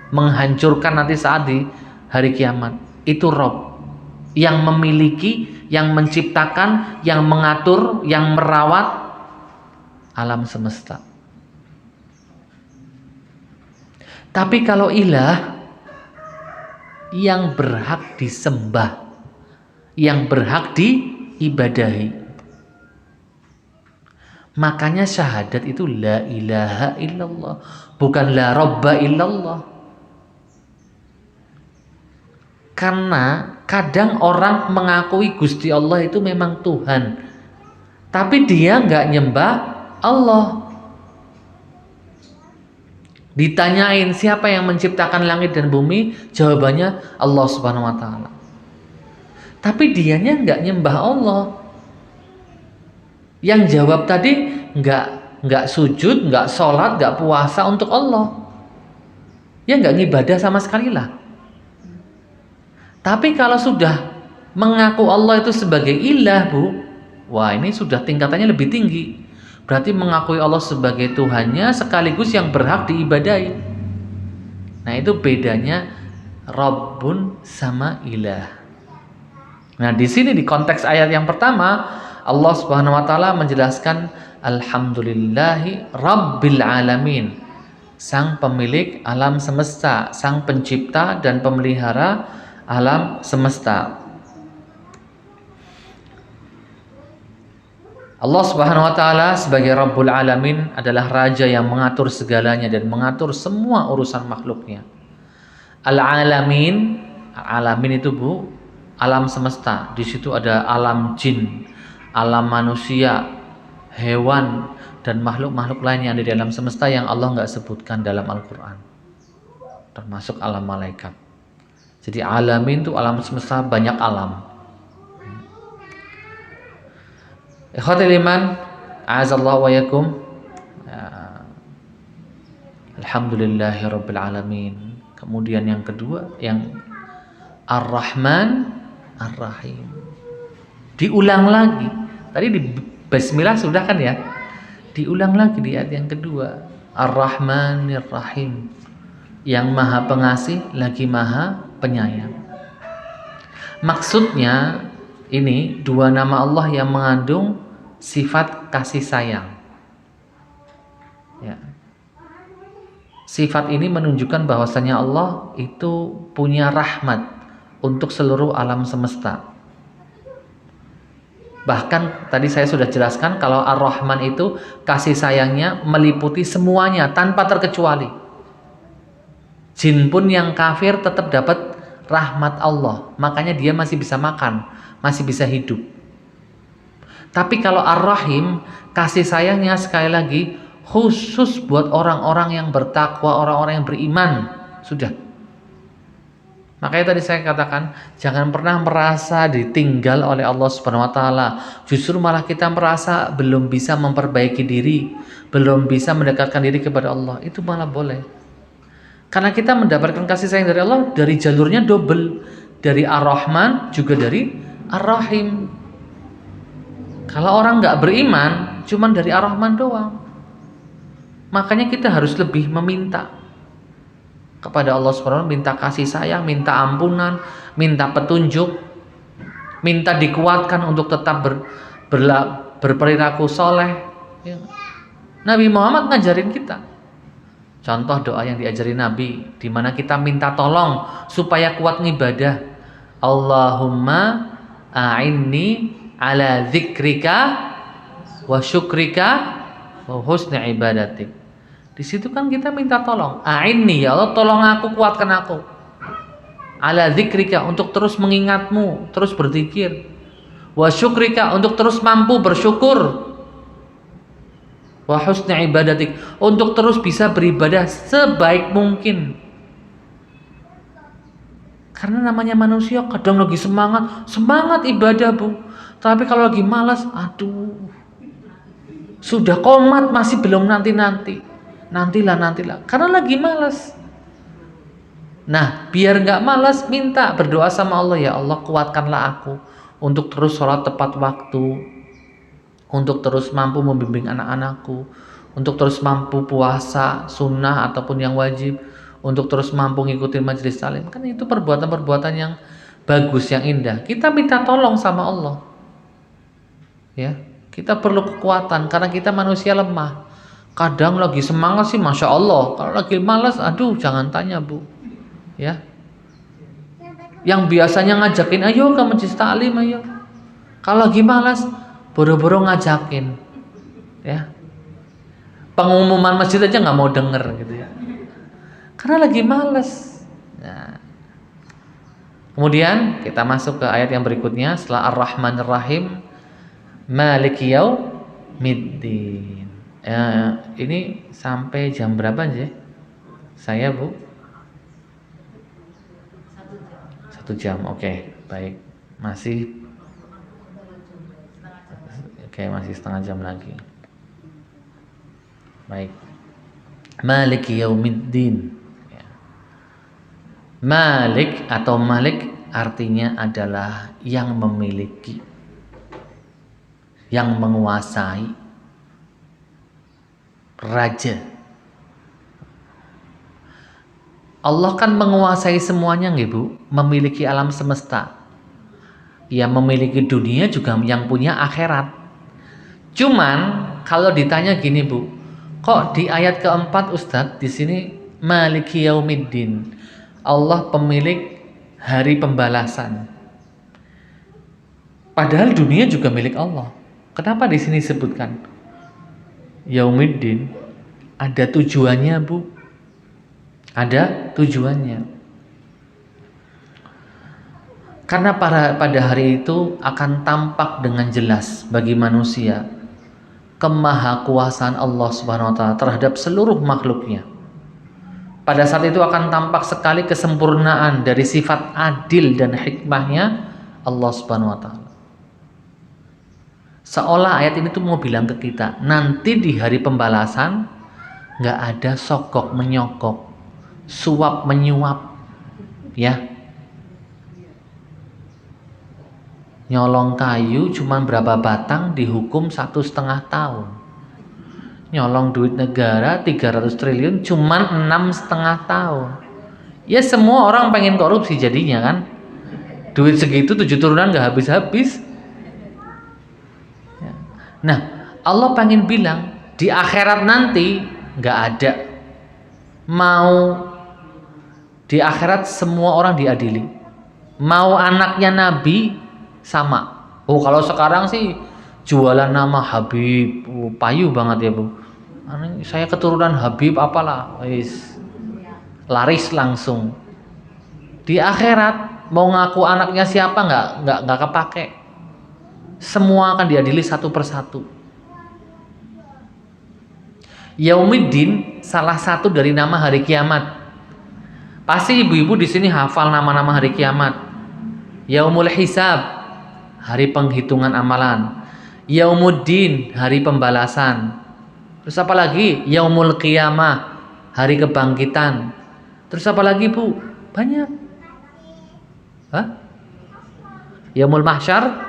menghancurkan nanti saat di hari kiamat. Itu Rabb yang memiliki, yang menciptakan, yang mengatur, yang merawat alam semesta. Tapi kalau ilah, yang berhak disembah, yang berhak diibadahi. Makanya syahadat itu la ilaha illallah, bukan la rabba illallah. Karena kadang orang mengakui Gusti Allah itu memang Tuhan, tapi dia nggak nyembah Allah. Ditanyain siapa yang menciptakan langit dan bumi, jawabannya Allah Subhanahu wa taala. Tapi dianya nggak nyembah Allah. Yang jawab tadi nggak sujud, nggak sholat, nggak puasa untuk Allah. Ya nggak ngibadah sama sekali lah. Tapi kalau sudah mengaku Allah itu sebagai ilah, Bu, wah ini sudah tingkatannya lebih tinggi. Berarti mengakui Allah sebagai Tuhannya sekaligus yang berhak diibadahi. Nah itu bedanya Rabbun sama ilah. Nah di sini di konteks ayat yang pertama Allah Subhanahu Wa Taala menjelaskan Alhamdulillahi Rabbil Alamin, sang pemilik alam semesta, sang pencipta dan pemelihara alam semesta. Allah Subhanahu Wa Taala sebagai Rabbul Alamin adalah raja yang mengatur segalanya dan mengatur semua urusan makhluknya. Al-Alamin, Alamin itu Bu, alam semesta. Di situ ada alam jin, alam manusia, hewan, dan makhluk-makhluk lain yang ada di alam semesta yang Allah nggak sebutkan dalam Al-Quran, termasuk alam malaikat. Jadi alamin itu alam semesta, banyak alam. Ikhwatul iman, a'azallahu wa yakum. Alhamdulillahirabbil alamin. Kemudian yang kedua, yang Ar-Rahman Ar-Rahim. Diulang lagi. Tadi di Bismillah sudah kan ya? Diulang lagi di ayat yang kedua. Ar-Rahmanir Rahim. Yang Maha Pengasih lagi Maha Penyayang. Maksudnya ini dua nama Allah yang mengandung sifat kasih sayang. Ya. Sifat ini menunjukkan bahwasanya Allah itu punya rahmat untuk seluruh alam semesta. Bahkan tadi saya sudah jelaskan kalau Ar-Rahman itu kasih sayangnya meliputi semuanya tanpa terkecuali. Jin pun yang kafir tetap dapat rahmat Allah, makanya dia masih bisa makan, masih bisa hidup. Tapi kalau Ar-Rahim, kasih sayangnya sekali lagi khusus buat orang-orang yang bertakwa, orang-orang yang beriman. Sudah. Makanya tadi saya katakan, jangan pernah merasa ditinggal oleh Allah Subhanahu Wa Taala. Justru malah kita merasa belum bisa memperbaiki diri, belum bisa mendekatkan diri kepada Allah. Itu malah boleh. Karena kita mendapatkan kasih sayang dari Allah dari jalurnya double, dari Ar-Rahman juga dari Ar-Rahim. Kalau orang nggak beriman, cuman dari Ar-Rahman doang. Makanya kita harus lebih meminta kepada Allah SWT, minta kasih sayang, minta ampunan, minta petunjuk, minta dikuatkan untuk tetap berperilaku soleh. Nabi Muhammad ngajarin kita. Contoh doa yang diajari Nabi, di mana kita minta tolong supaya kuat ngibadah. Allahumma a'inni ala dzikrika wa syukrika wa husni ibadatik. Di situ kan kita minta tolong. A'inni, ya Allah tolong aku, kuatkan aku. Ala dzikrika, untuk terus mengingatmu, terus berzikir. Wa syukrika, untuk terus mampu bersyukur. Wa husni ibadatik, untuk terus bisa beribadah sebaik mungkin. Karena namanya manusia kadang lagi semangat ibadah Bu. Tapi kalau lagi malas, aduh. Sudah komat masih belum nantilah. Karena lagi malas. Nah, biar nggak malas, minta berdoa sama Allah, ya Allah kuatkanlah aku untuk terus sholat tepat waktu, untuk terus mampu membimbing anak-anakku, untuk terus mampu puasa sunnah ataupun yang wajib, untuk terus mampu ngikutin majelis taklim. Kan itu perbuatan-perbuatan yang bagus, yang indah. Kita minta tolong sama Allah. Ya, kita perlu kekuatan karena kita manusia lemah. Kadang lagi semangat sih Masya Allah, kalau lagi malas, aduh jangan tanya Bu. Ya, yang biasanya ngajakin ayo ke majelis taklim, ayo. Kalau lagi malas, boro-boro ngajakin, ya. Pengumuman masjid aja nggak mau denger gitu ya, karena lagi malas. Nah, kemudian kita masuk ke ayat yang berikutnya setelah Ar-Rahman Ar-Rahim, Maliki Yaumiddin. Ini sampai jam berapa aja? Saya Bu? 1 jam. Oke, baik. Masih. Oke, masih setengah jam lagi. Baik. Maliki yaumiddin. Ya. Malik atau Malik artinya adalah yang memiliki, yang menguasai, raja. Allah kan menguasai semuanya nggih Bu, memiliki alam semesta. Ya memiliki dunia juga yang punya akhirat. Cuman kalau ditanya gini Bu, kok di ayat keempat Ustadz di sini Maliki Yaumiddin, Allah pemilik hari pembalasan. Padahal dunia juga milik Allah. Kenapa di sini disebutkan Yaumiddin? Ada tujuannya Bu. Ada tujuannya. Karena pada hari itu akan tampak dengan jelas bagi manusia kemahakuasaan Allah Subhanahu wa taala terhadap seluruh makhluknya. Pada saat itu akan tampak sekali kesempurnaan dari sifat adil dan hikmahnya Allah Subhanahu wa taala. Seolah ayat ini tuh mau bilang ke kita, nanti di hari pembalasan nggak ada sokok menyokok, suap menyuap, ya. Nyolong kayu cuman berapa batang dihukum 1,5 tahun. Nyolong duit negara 300 triliun cuman 6,5 tahun. Ya semua orang pengen korupsi jadinya kan. Duit segitu 7 turunan gak habis-habis. Ya. Nah Allah pengen bilang di akhirat nanti gak ada. Mau di akhirat semua orang diadili. Mau anaknya Nabi sama. Oh kalau sekarang sih jualan nama Habib, payu banget ya Bu. Saya keturunan Habib apalah, laris langsung. Di akhirat mau ngaku anaknya siapa nggak kepake. Semua akan diadili satu persatu. Yaumiddin salah satu dari nama hari kiamat. Pasti ibu-ibu di sini hafal nama-nama hari kiamat. Yaumul Hisab, hari penghitungan amalan. Yaumuddin, hari pembalasan. Terus apa lagi? Yaumul Qiyamah, hari kebangkitan. Terus apa lagi Bu? Banyak. Hah? Yaumul Mahsyar?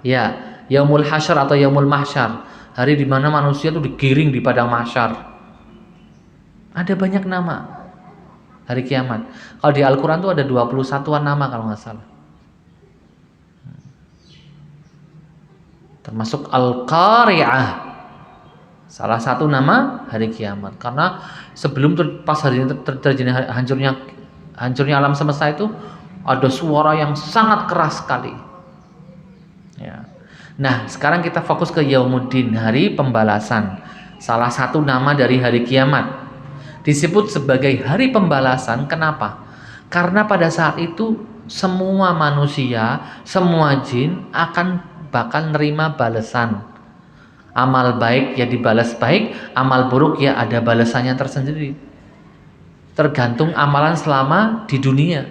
Ya, Yaumul Hasyar atau Yaumul Mahsyar, hari di mana manusia itu digiring di padang mahsyar. Ada banyak nama hari kiamat. Kalau di Al-Quran itu ada 21-an nama kalau nggak salah. Termasuk Al-Qari'ah, salah satu nama hari kiamat. Karena sebelum pas hari ini terjadi hancurnya alam semesta itu ada suara yang sangat keras sekali. Ya. Nah sekarang kita fokus ke Yaumuddin, hari pembalasan. Salah satu nama dari hari kiamat. Disebut sebagai hari pembalasan. Kenapa? Karena pada saat itu semua manusia, semua jin bakal nerima balasan. Amal baik ya dibalas baik, amal buruk ya ada balasannya tersendiri. Tergantung amalan selama di dunia.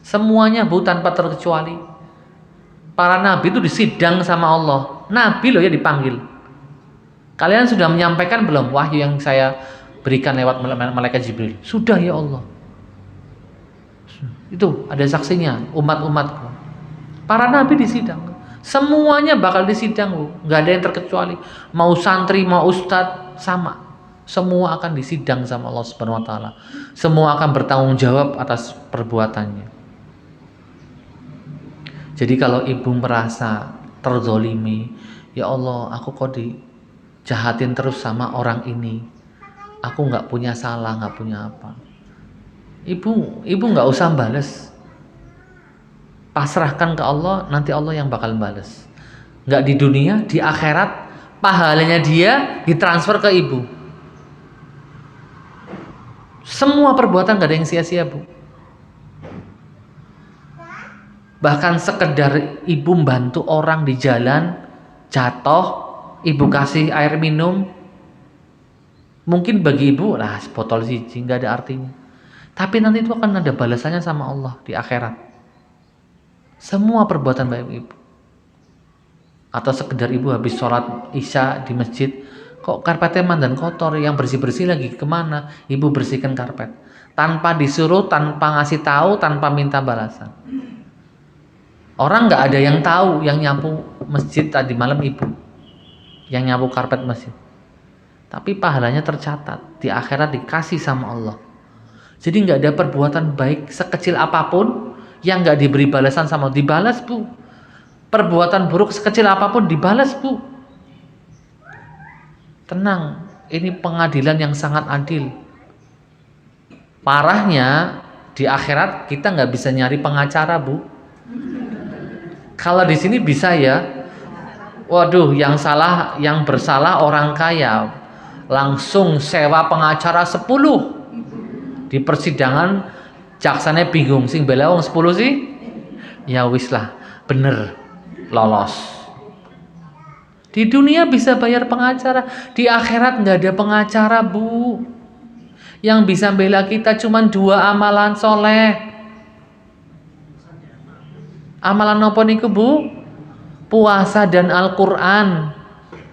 Semuanya Bu tanpa terkecuali. Para nabi itu disidang sama Allah. Nabi loh ya dipanggil. Kalian sudah menyampaikan belum wahyu yang saya berikan lewat malaikat Jibril? Sudah ya Allah. Itu ada saksinya, umat-umatku. Para nabi disidang. Semuanya bakal disidang Bu, nggak ada yang terkecuali. Mau santri, mau ustadz, sama. Semua akan disidang sama Allah Subhanahu wa taala. Semua akan bertanggung jawab atas perbuatannya. Jadi kalau ibu merasa terzolimi, ya Allah, aku kok dijahatin terus sama orang ini. Aku nggak punya salah, nggak punya apa. Ibu nggak usah balas. Pasrahkan ke Allah, nanti Allah yang bakal balas. Nggak di dunia, di akhirat pahalanya dia ditransfer ke ibu. Semua perbuatan nggak ada yang sia-sia Bu. Bahkan sekedar ibu membantu orang di jalan jatuh, ibu kasih air minum, mungkin bagi ibu lah botol siji nggak ada artinya. Tapi nanti itu akan ada balasannya sama Allah di akhirat. Semua perbuatan baik ibu. Atau sekedar ibu habis sholat isya di masjid, kok karpetnya mandan kotor, yang bersih-bersih lagi kemana? Ibu bersihkan karpet. Tanpa disuruh, tanpa ngasih tahu, tanpa minta balasan. Orang nggak ada yang tahu yang nyapu masjid tadi malam ibu, yang nyapu karpet masjid. Tapi pahalanya tercatat di akhirat, dikasih sama Allah. Jadi nggak ada perbuatan baik sekecil apapun yang nggak diberi balasan sama Allah. Dibalas bu. Perbuatan buruk sekecil apapun dibalas bu. Tenang, ini pengadilan yang sangat adil. Parahnya di akhirat kita nggak bisa nyari pengacara bu. Kalau di sini bisa ya. Waduh, yang bersalah orang kaya, langsung sewa pengacara 10. Di persidangan jaksanya bingung, sing bela wong 10 sih. Ya wis lah, bener lolos. Di dunia bisa bayar pengacara, di akhirat nggak ada pengacara bu. Yang bisa bela kita cuma 2 amalan soleh. Amalan apa niku bu? Puasa dan Al-Quran.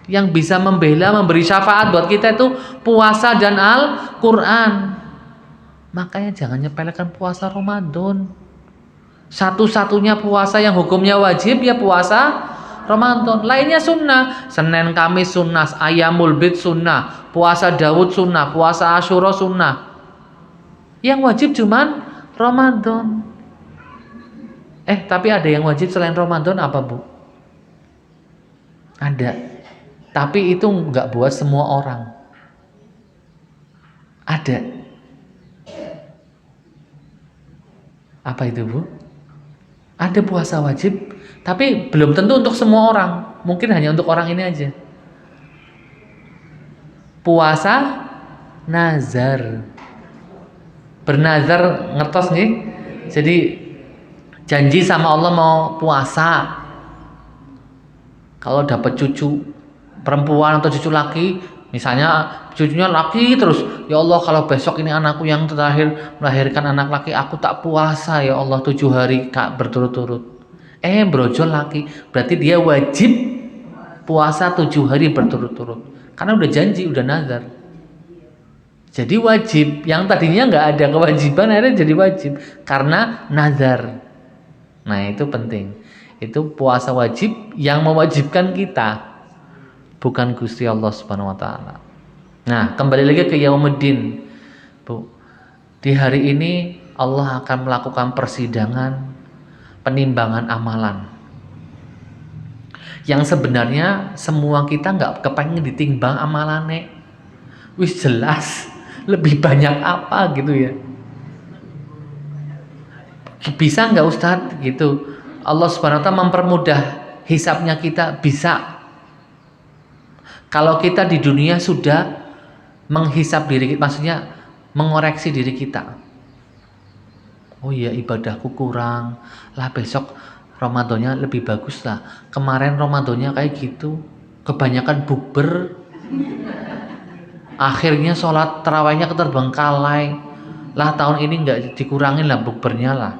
Yang bisa membela, memberi syafaat buat kita itu puasa dan Al-Quran. Makanya jangan nyepelekan puasa Ramadan. Satu-satunya puasa yang hukumnya wajib ya puasa Ramadan. Lainnya sunnah. Senin Kamis sunnah, Ayamul Bid sunnah, puasa Daud sunnah, puasa Asyura sunnah. Yang wajib cuman Ramadan. Tapi ada yang wajib selain Ramadan apa bu? Ada. Tapi itu nggak buat semua orang. Ada. Apa itu bu? Ada puasa wajib, tapi belum tentu untuk semua orang. Mungkin hanya untuk orang ini aja. Puasa nazar. Bernazar ngertos nih. Jadi janji sama Allah mau puasa. Kalau dapat cucu perempuan atau cucu laki, misalnya cucunya laki terus, ya Allah kalau besok ini anakku yang terakhir melahirkan anak laki, aku tak puasa ya Allah 7 hari kak berturut-turut. Brojol laki, berarti dia wajib puasa 7 hari berturut-turut, karena udah janji, udah nazar. Jadi wajib, yang tadinya nggak ada kewajiban akhirnya jadi wajib karena nazar. Nah itu penting, itu puasa wajib yang mewajibkan kita, bukan Gusti Allah Subhanahu wa taala. Nah, kembali lagi ke Yaumuddin. Bu, di hari ini Allah akan melakukan persidangan, penimbangan amalan. Yang sebenarnya semua kita nggak kepengen ditimbang amalannya. Wis jelas lebih banyak apa gitu ya. Bisa nggak Ustadz gitu? Allah Subhanahu wa taala mempermudah hisabnya kita, bisa. Kalau kita di dunia sudah menghisap diri kita, maksudnya mengoreksi diri kita. Oh iya, ibadahku kurang lah, besok Ramadannya lebih bagus lah. Kemarin Ramadannya kayak gitu, kebanyakan bukber, akhirnya sholat tarawihnya keterbengkalai lah. Tahun ini nggak dikurangin lah bukbernya lah.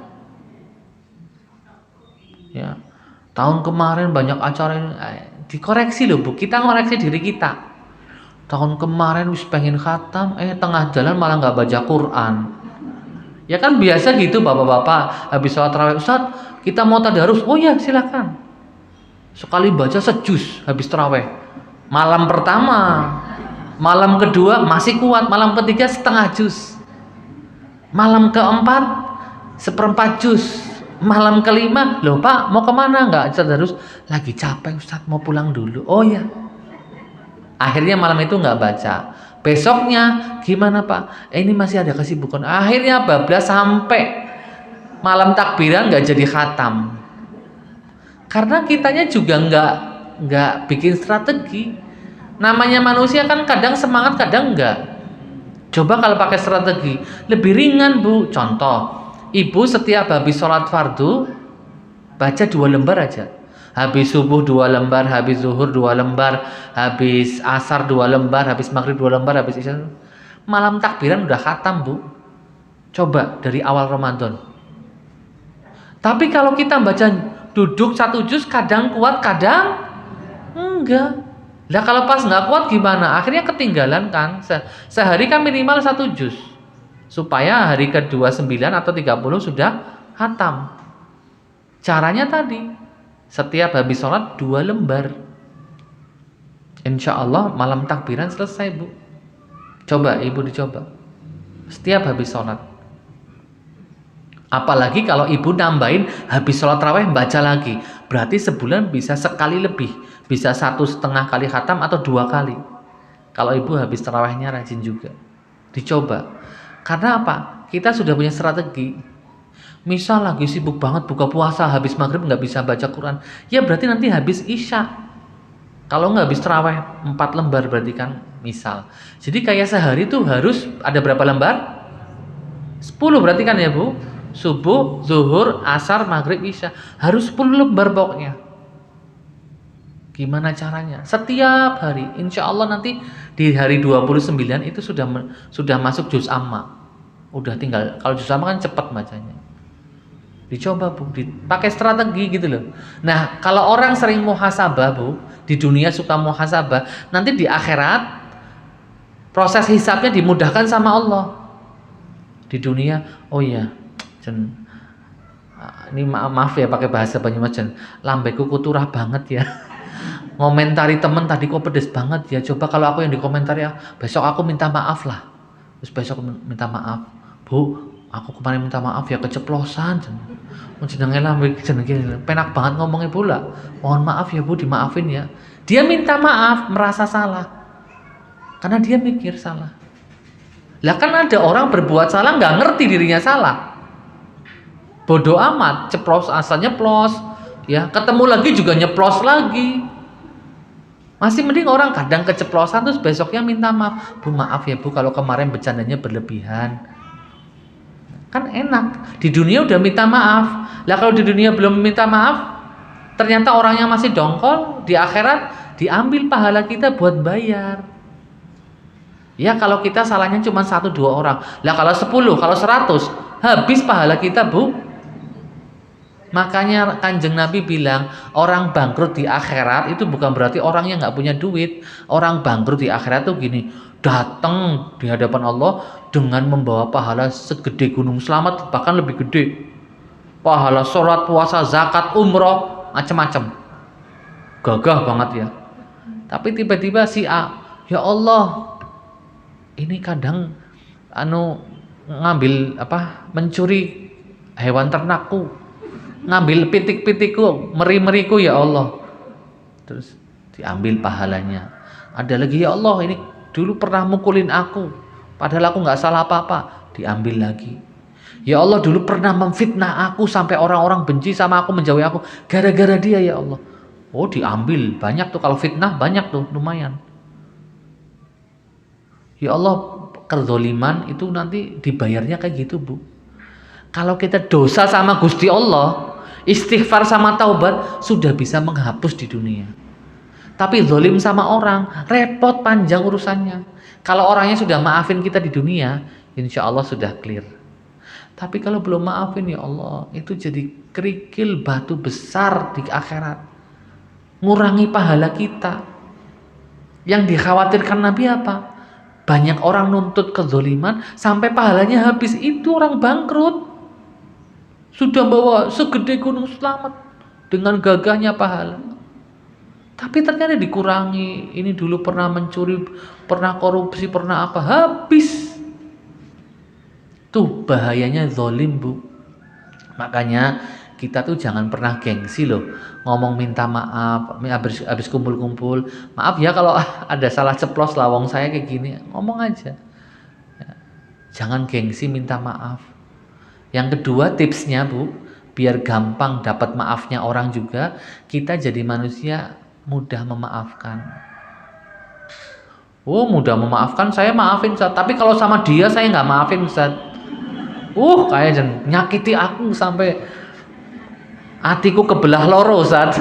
Ya, tahun kemarin banyak acara ini, dikoreksi loh bu, kita ngoreksi diri kita. Tahun kemarin wis pengen khatam, tengah jalan malah nggak baca Quran. Ya kan biasa gitu bapak-bapak, habis sholat tarawih, Ustaz kita mau tadarus, oh ya silakan. Sekali baca sejuz habis tarawih. Malam pertama, malam kedua masih kuat, malam ketiga setengah juz, malam keempat 1/4 juz, malam kelima, loh Pak mau kemana? Nggak tadarus, lagi capek Ustaz mau pulang dulu. Oh ya. Akhirnya malam itu nggak baca. Besoknya gimana Pak? Ini masih ada kesibukan. Akhirnya bablas sampai malam takbiran nggak jadi khatam. Karena kitanya juga nggak bikin strategi. Namanya manusia kan kadang semangat, kadang enggak. Coba kalau pakai strategi, lebih ringan bu. Contoh, ibu setiap habis sholat fardu baca 2 lembar aja. Habis subuh 2 lembar, habis zuhur 2 lembar, habis asar 2 lembar, habis maghrib 2 lembar, habis isya. Malam takbiran udah khatam bu. Coba dari awal Ramadan. Tapi kalau kita baca duduk 1 juz, kadang kuat, kadang Enggak. Lah kalau pas nggak kuat gimana? Akhirnya ketinggalan kan. Sehari kan minimal 1 juz. Supaya hari ke-29 atau 30 sudah khatam. Caranya tadi, setiap habis sholat 2 lembar. Insya Allah malam takbiran selesai, Bu. Coba ibu dicoba. Setiap habis sholat. Apalagi kalau ibu nambahin habis sholat tarawih baca lagi. Berarti sebulan bisa sekali lebih. Bisa 1,5 kali khatam atau 2 kali. Kalau ibu habis tarawihnya rajin juga. Dicoba. Karena apa? Kita sudah punya strategi. Misal lagi sibuk banget buka puasa, habis maghrib nggak bisa baca Quran. Ya berarti nanti habis isya. Kalau nggak habis tarawih 4 lembar berarti kan misal. Jadi kayak sehari tuh harus ada berapa lembar? 10 berarti kan ya Bu? Subuh, zuhur, asar, maghrib, isya. Harus 10 lembar pokoknya. Gimana caranya? Setiap hari. Insya Allah nanti di hari 29 itu sudah masuk juz amma. Udah tinggal. Kalau juz amma kan cepat bacanya. Dicoba Bu, pakai strategi gitu loh. Nah, kalau orang sering muhasabah Bu, di dunia suka muhasabah, nanti di akhirat proses hisabnya dimudahkan sama Allah. Di dunia, oh iya, ini maaf ya pakai bahasa Banyumas, lambeku kuturah banget ya. Ngomentari temen tadi kok pedes banget ya. Coba kalau aku yang dikomentari ya, besok aku minta maaf lah. Terus besok minta maaf, Bu, aku kemarin minta maaf ya keceplosan. Jenenge lambe jenenge penak banget ngomongnya pula. Mohon maaf ya Bu, dimaafin ya. Dia minta maaf, merasa salah. Karena dia mikir salah. Lah kan ada orang berbuat salah nggak ngerti dirinya salah. Bodoh amat, ceplos asalnya nyeplos, ya ketemu lagi juga nyeplos lagi. Masih mending orang kadang keceplosan terus besoknya minta maaf. Bu maaf ya Bu kalau kemarin bercandanya berlebihan. Kan enak. Di dunia udah minta maaf. Lah kalau di dunia belum minta maaf, ternyata orangnya masih dongkol, di akhirat diambil pahala kita buat bayar. Ya kalau kita salahnya cuma 1-2 orang. Lah kalau 10, kalau 100, habis pahala kita Bu. Makanya Kanjeng Nabi bilang orang bangkrut di akhirat itu bukan berarti orang yang nggak punya duit. Orang bangkrut di akhirat tuh gini, datang di hadapan Allah dengan membawa pahala segede gunung selamat, bahkan lebih gede. Pahala sholat, puasa, zakat, umroh, macam-macam. Gagah banget ya. Tapi tiba-tiba si A, ya Allah, ini kadang ngambil mencuri hewan ternakku. Ngambil pitik-pitikku, meri-meriku ya Allah. Terus diambil pahalanya. Ada lagi ya Allah, ini dulu pernah mukulin aku, padahal aku nggak salah apa-apa. Diambil lagi. Ya Allah dulu pernah memfitnah aku sampai orang-orang benci sama aku, menjauhi aku, gara-gara dia ya Allah. Oh diambil, banyak tuh kalau fitnah banyak tuh, lumayan. Ya Allah, kezoliman itu nanti dibayarnya kayak gitu Bu. Kalau kita dosa sama Gusti Allah, istighfar sama taubat sudah bisa menghapus di dunia. Tapi zolim sama orang, repot panjang urusannya. Kalau orangnya sudah maafin kita di dunia, insya Allah sudah clear. Tapi kalau belum maafin ya Allah, itu jadi kerikil batu besar di akhirat. Ngurangi pahala kita. Yang dikhawatirkan Nabi apa? Banyak orang nuntut kezoliman sampai pahalanya habis, itu orang bangkrut. Sudah bawa segede gunung selamat dengan gagahnya pahala. Tapi ternyata dikurangi. Ini dulu pernah mencuri, pernah korupsi, pernah apa, habis. Tuh bahayanya zolim Bu. Makanya kita tuh jangan pernah gengsi loh. Ngomong minta maaf, habis kumpul-kumpul. Maaf ya kalau ada salah ceplos lawang saya kayak gini. Ngomong aja. Jangan gengsi minta maaf. Yang kedua tipsnya Bu, biar gampang dapat maafnya orang juga, kita jadi manusia mudah memaafkan. Oh mudah memaafkan, saya maafin Ustaz. Tapi kalau sama dia saya nggak maafin Ustaz. Kayak nyakiti aku sampai hatiku kebelah loro Ustaz.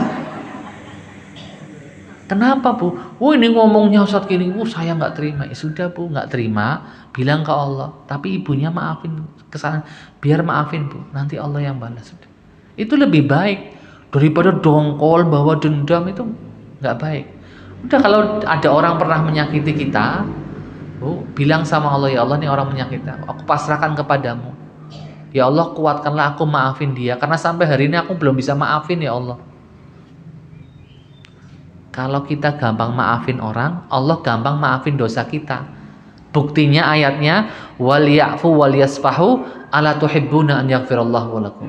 Kenapa Bu? Ini ngomongnya Ustaz gini, saya nggak terima. Ya sudah Bu, nggak terima, bilang ke Allah. Tapi ibunya maafin kesalahan, biar maafin Bu. Nanti Allah yang balas. Itu lebih baik daripada dongkol bawa dendam, itu nggak baik. Udah, kalau ada orang pernah menyakiti kita, bilang sama Allah, ya Allah, ini orang menyakiti aku pasrahkan kepadamu. Ya Allah, kuatkanlah aku, maafin dia, karena sampai hari ini aku belum bisa maafin ya Allah. Kalau kita gampang maafin orang, Allah gampang maafin dosa kita. Buktinya ayatnya, wal ya'fu wal yasfahu ala tuhibbuna an yaghfirallahu lakum.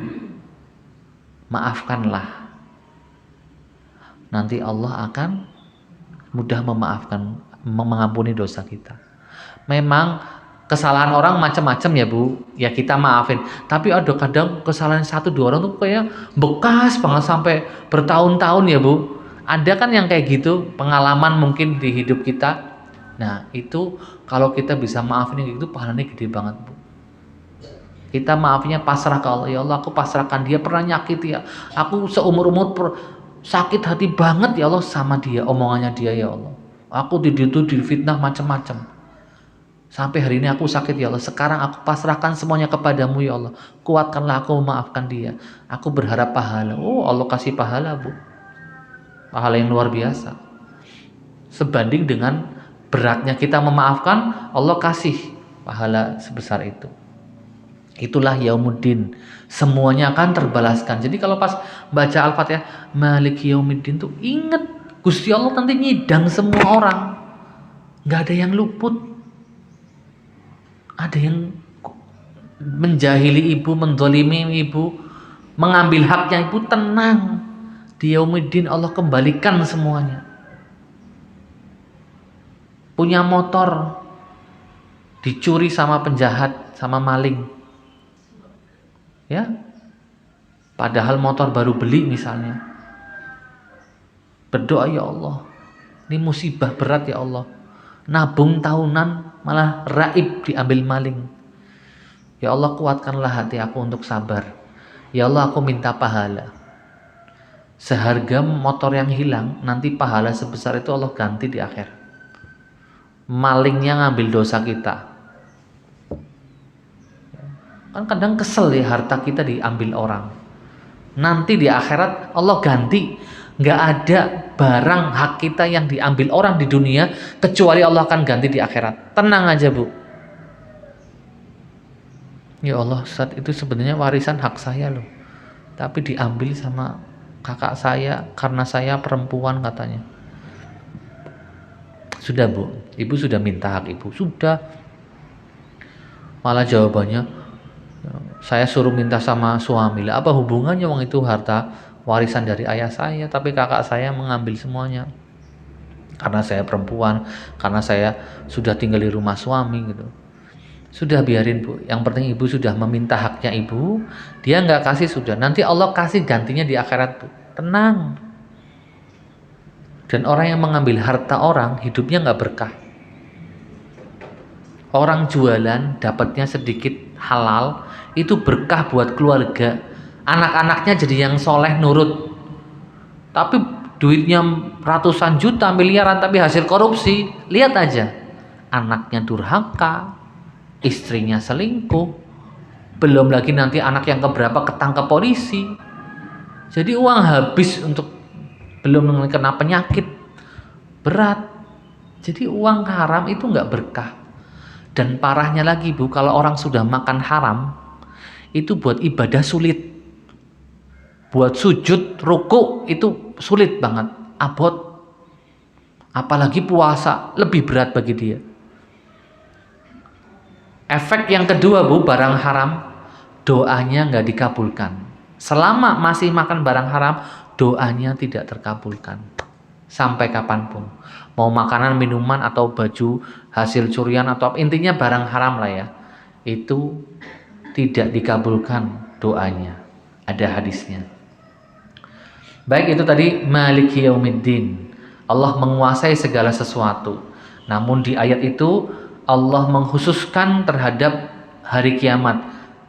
Maafkanlah, nanti Allah akan mudah memaafkan, mengampuni dosa kita. Memang kesalahan orang macam-macam ya Bu, ya kita maafin. Tapi ada kadang kesalahan 1-2 orang tuh kayak bekas banget sampai bertahun-tahun ya Bu. Ada kan yang kayak gitu, pengalaman mungkin di hidup kita. Nah itu kalau kita bisa maafin kayak gitu, pahalanya gede banget Bu. Kita maafnya pasrah ke Allah, ya Allah aku pasrahkan, dia pernah nyakiti ya, aku seumur-umur sakit hati banget ya Allah sama dia, omongannya dia ya Allah. Aku difitnah macam-macam. Sampai hari ini aku sakit ya Allah. Sekarang aku pasrahkan semuanya kepadamu ya Allah. Kuatkanlah aku memaafkan dia. Aku berharap pahala. Oh Allah kasih pahala Bu. Pahala yang luar biasa. Sebanding dengan beratnya kita memaafkan, Allah kasih pahala sebesar itu. Itulah yaumuddin. Semuanya akan terbalaskan. Jadi kalau pas baca Al-Fatihah, Maliki yaumiddin tuh ingat Gusti Allah nanti nyidang semua orang. Gak ada yang luput. Ada yang menjahili ibu, menzalimi ibu, mengambil haknya ibu, tenang. Di yaumuddin Allah kembalikan semuanya. Punya motor dicuri sama penjahat, sama maling. Ya. Padahal motor baru beli misalnya. Berdoa, ya Allah, ini musibah berat ya Allah. Nabung tahunan malah raib diambil maling. Ya Allah, kuatkanlah hati aku untuk sabar. Ya Allah, aku minta pahala. Seharga motor yang hilang, nanti pahala sebesar itu Allah ganti di akhir. Malingnya ngambil dosa kita. Kan kadang kesel ya, harta kita diambil orang. Nanti di akhirat Allah ganti. Nggak ada barang hak kita yang diambil orang di dunia kecuali Allah akan ganti di akhirat. Tenang aja Bu. Ya Allah, saat itu sebenarnya warisan hak saya loh, tapi diambil sama kakak saya karena saya perempuan katanya. Sudah Bu, ibu sudah minta hak ibu, sudah. Malah jawabannya, saya suruh minta sama suami. Lah apa hubungannya, wong itu harta warisan dari ayah saya, tapi kakak saya mengambil semuanya. Karena saya perempuan, karena saya sudah tinggal di rumah suami gitu. Sudah biarin Bu, yang penting ibu sudah meminta haknya ibu, dia nggak kasih sudah, nanti Allah kasih gantinya di akhirat Bu. Tenang. Dan orang yang mengambil harta orang, hidupnya nggak berkah. Orang jualan dapatnya sedikit halal, itu berkah buat keluarga. Anak-anaknya jadi yang soleh nurut. Tapi duitnya ratusan juta, miliaran, tapi hasil korupsi. Lihat aja, anaknya durhaka, istrinya selingkuh, belum lagi nanti anak yang keberapa ketangkap polisi. Jadi uang habis untuk, belum kena penyakit berat. Jadi uang haram itu nggak berkah. Dan parahnya lagi Bu, kalau orang sudah makan haram, itu buat ibadah sulit. Buat sujud, ruku itu sulit banget, abot. Apalagi puasa, lebih berat bagi dia. Efek yang kedua Bu, barang haram, doanya nggak dikabulkan. Selama masih makan barang haram, doanya tidak terkabulkan. Sampai kapanpun. Mau makanan, minuman, atau baju, hasil curian, atau intinya barang haram lah ya. Itu tidak dikabulkan doanya. Ada hadisnya. Baik, itu tadi Maliki yaumiddin. Allah menguasai segala sesuatu. Namun di ayat itu Allah mengkhususkan terhadap hari kiamat,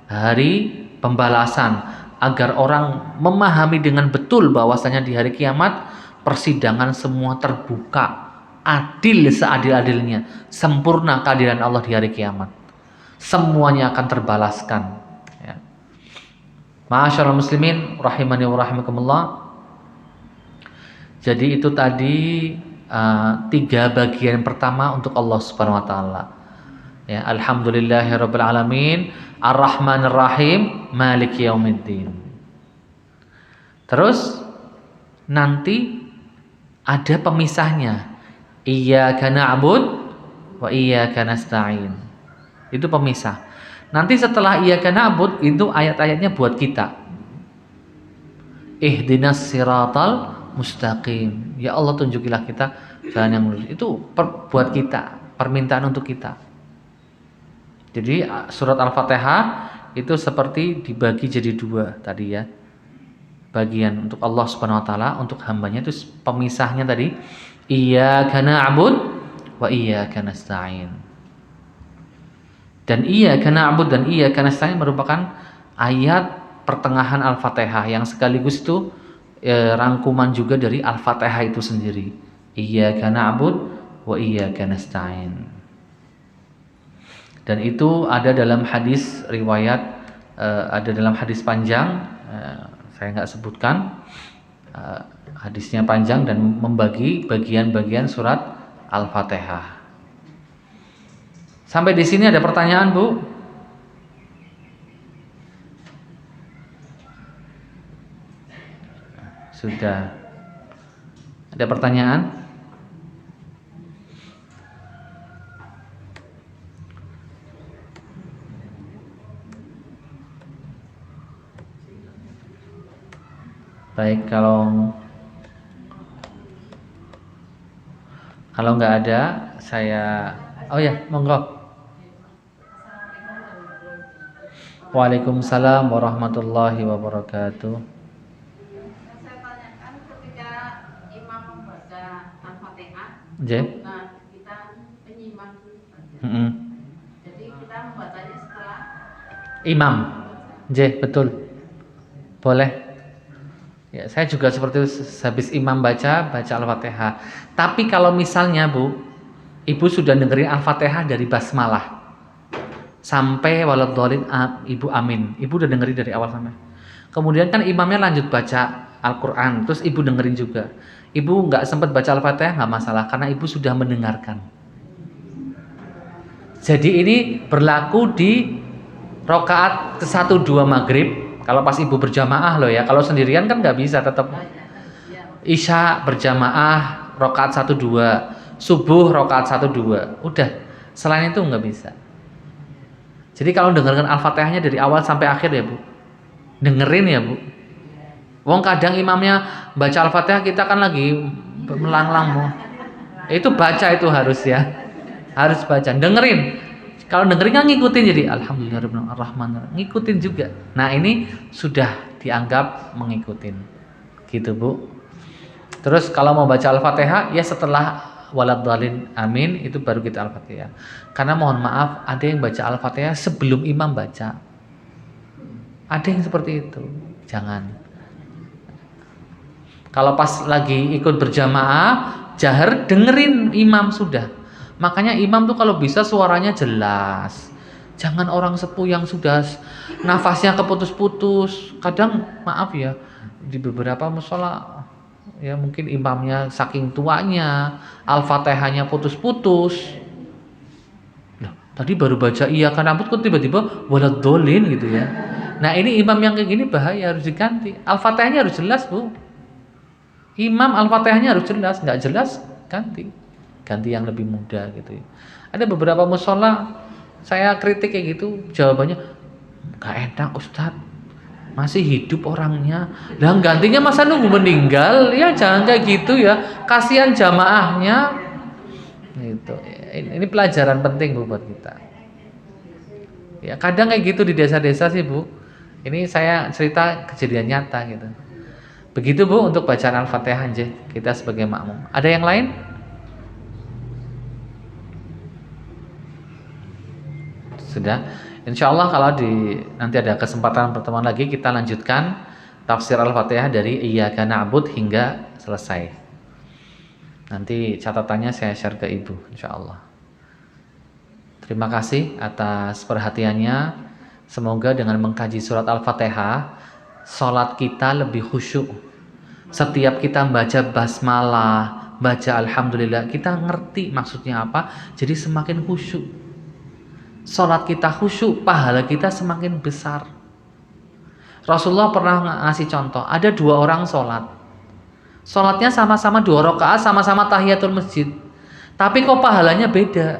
hari pembalasan, agar orang memahami dengan betul bahwasanya di hari kiamat persidangan semua terbuka, adil seadil-adilnya, sempurna keadilan Allah di hari kiamat. Semuanya akan terbalaskan. Ya. Ma'asyiral muslimin rahimani wa rahimakumullah. Jadi itu tadi tiga bagian pertama untuk Allah Subhanahu wa taala. Ya, alhamdulillahirabbil alamin, arrahmanir rahim, maliki yaumiddin. Terus nanti ada pemisahnya. Iyyaka na'bud wa iyyaka nasta'in. Itu pemisah. Nanti setelah iyyaka na'bud itu ayat-ayatnya buat kita. Ihdinas siratal mustaqim. Ya Allah, tunjukilah kita jalan yang lurus. Itu buat kita, permintaan untuk kita. Jadi surat Al-Fatihah itu seperti dibagi jadi dua tadi ya. Bagian untuk Allah Subhanahu wa taala, untuk hambanya itu pemisahnya tadi iyyaka na'bud wa iyyaka nasta'in. Dan iyyaka na'bud dan iyyaka nasta'in merupakan ayat pertengahan Al-Fatihah yang sekaligus itu rangkuman juga dari Al-Fatihah itu sendiri. Iyyaka na'bud wa iyyaka nasta'in. Dan itu ada dalam hadis riwayat, ada dalam hadis panjang, saya nggak sebutkan, hadisnya panjang dan membagi bagian-bagian surat Al-Fatihah. Sampai di sini ada pertanyaan, Bu? Sudah. Ada pertanyaan? Baik, kalau nggak ada, saya monggo. Waalaikumsalam warahmatullahi wabarakatuh. Saya tanyakan ketika imam membaca Al-Fatihah, nah kita penyimak saja. Jadi kita membacanya setelah Imam. Betul. Boleh. Ya, saya juga seperti itu, habis imam baca Al-Fatihah. Tapi kalau misalnya, Bu, Ibu sudah dengerin Al-Fatihah dari basmalah sampai waladhdallin, Ibu amin. Ibu udah dengerin dari awal sampai. Kemudian kan imamnya lanjut baca Al-Qur'an, terus Ibu dengerin juga. Ibu nggak sempat baca Al-Fatihah, nggak masalah karena Ibu sudah mendengarkan. Jadi ini berlaku di rakaat ke-1 2 maghrib. Kalau pas Ibu berjamaah loh ya. Kalau sendirian kan nggak bisa, tetap Isya berjamaah rakaat 1 2, subuh rakaat 1 2. Udah. Selain itu nggak bisa. Jadi kalau dengarkan Al-Fatihahnya dari awal sampai akhir ya, Bu. Dengerin ya, Bu. Wong kadang imamnya baca Al-Fatihah, kita kan lagi melanglang. Itu baca itu harus ya. Harus baca. Dengerin. Kalau dengerin kan ngikutin, jadi alhamdulillahirrahmanirrahim, ngikutin juga. Nah, ini sudah dianggap mengikutin. Gitu, Bu. Terus kalau mau baca Al-Fatihah ya setelah waladhdallin amin itu baru kita Al-Fatihah. Karena mohon maaf, ada yang baca Al-Fatihah sebelum imam baca. Ada yang seperti itu. Jangan. Kalau pas lagi ikut berjamaah, jahar dengerin imam sudah. Makanya imam tuh kalau bisa suaranya jelas. Jangan orang sepuh yang sudah nafasnya keputus-putus. Kadang maaf ya, di beberapa mushola ya mungkin imamnya saking tuanya, Al-Fatihahnya putus-putus. Nah, tadi baru baca iyyaka na'budu kok tiba-tiba waladhdallin gitu ya. Nah, ini imam yang kayak gini bahaya, harus diganti. Al-Fatihahnya harus jelas, Bu. Imam Al-Fatihahnya harus jelas, nggak jelas ganti yang lebih mudah gitu ya. Ada beberapa mushola saya kritik kayak gitu, jawabannya nggak enak Ustadz, masih hidup orangnya, dan gantinya masa nunggu meninggal, ya jangan kayak gitu ya, kasihan jamaahnya gitu. Ini pelajaran penting, Bu, buat kita ya. Kadang kayak gitu di desa-desa sih, Bu. Ini saya cerita kejadian nyata gitu. Begitu, Bu, untuk bacaan Al-Fatihah aja kita sebagai makmum. Ada yang lain? Sudah. Insyaallah kalau nanti ada kesempatan pertemuan lagi, kita lanjutkan tafsir Al-Fatihah dari iyyaka na'bud hingga selesai. Nanti catatannya saya share ke Ibu insyaallah. Terima kasih atas perhatiannya. Semoga dengan mengkaji surat Al-Fatihah, salat kita lebih khusyuk. Setiap kita membaca basmalah, baca alhamdulillah, kita ngerti maksudnya apa, jadi semakin khusyuk. Salat kita khusyuk, pahala kita semakin besar. Rasulullah pernah ngasih contoh, ada 2 orang salat. Salatnya sama-sama 2 rakaat, sama-sama tahiyatul masjid. Tapi kok pahalanya beda.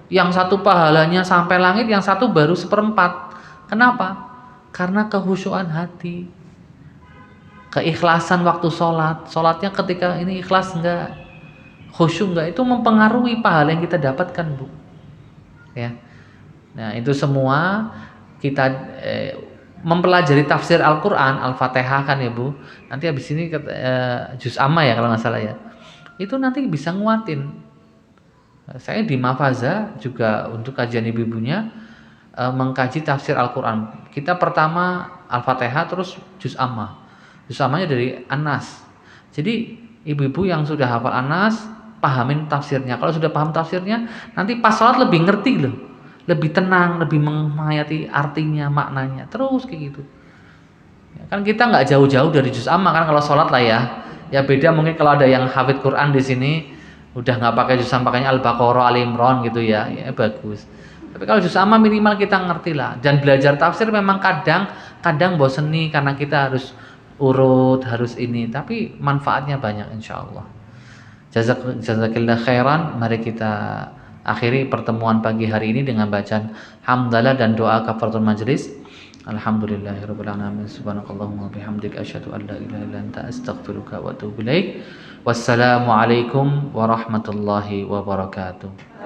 Yang satu pahalanya sampai langit, yang satu baru 1/4. Kenapa? Karena kehusyuan hati, keikhlasan waktu sholat. Sholatnya ketika ini ikhlas enggak, khusyuk enggak, itu mempengaruhi pahala yang kita dapatkan, Bu. Ya. Nah, itu semua kita mempelajari tafsir Al-Quran, Al-Fatihah kan ya, Bu. Nanti habis ini juz amma ya kalau nggak salah ya. Itu nanti bisa nguatin. Saya di Mafaza juga untuk kajian ibu-ibunya mengkaji tafsir Al-Quran. Kita pertama Al-Fatihah, terus juz amma. Juz ammanya dari An-Nas. Jadi ibu-ibu yang sudah hafal An-Nas, pahamin tafsirnya. Kalau sudah paham tafsirnya, nanti pas sholat lebih ngerti loh, lebih tenang, lebih menghayati artinya, maknanya. Terus kayak gitu. Kan kita nggak jauh-jauh dari juz amma kan kalau sholat lah ya. Ya beda mungkin kalau ada yang hafid Quran di sini, udah nggak pakai juz amma, pakainya Al-Baqarah, Al-Imran gitu ya, ya bagus. Tapi kalau juz amma minimal kita ngerti lah. Dan belajar tafsir memang kadang boseni karena kita harus urut, harus ini. Tapi manfaatnya banyak insya Allah. Jazakillah khairan. Mari kita akhiri pertemuan pagi hari ini dengan bacaan hamdalah dan doa kafaratul majlis. Alhamdulillahirabbil alamin. Subhanakallahumma bihamdika asyhadu an la ilaha illa anta astaghfiruka wa atubu ilaik. Wassalamualaikum warahmatullahi wabarakatuh.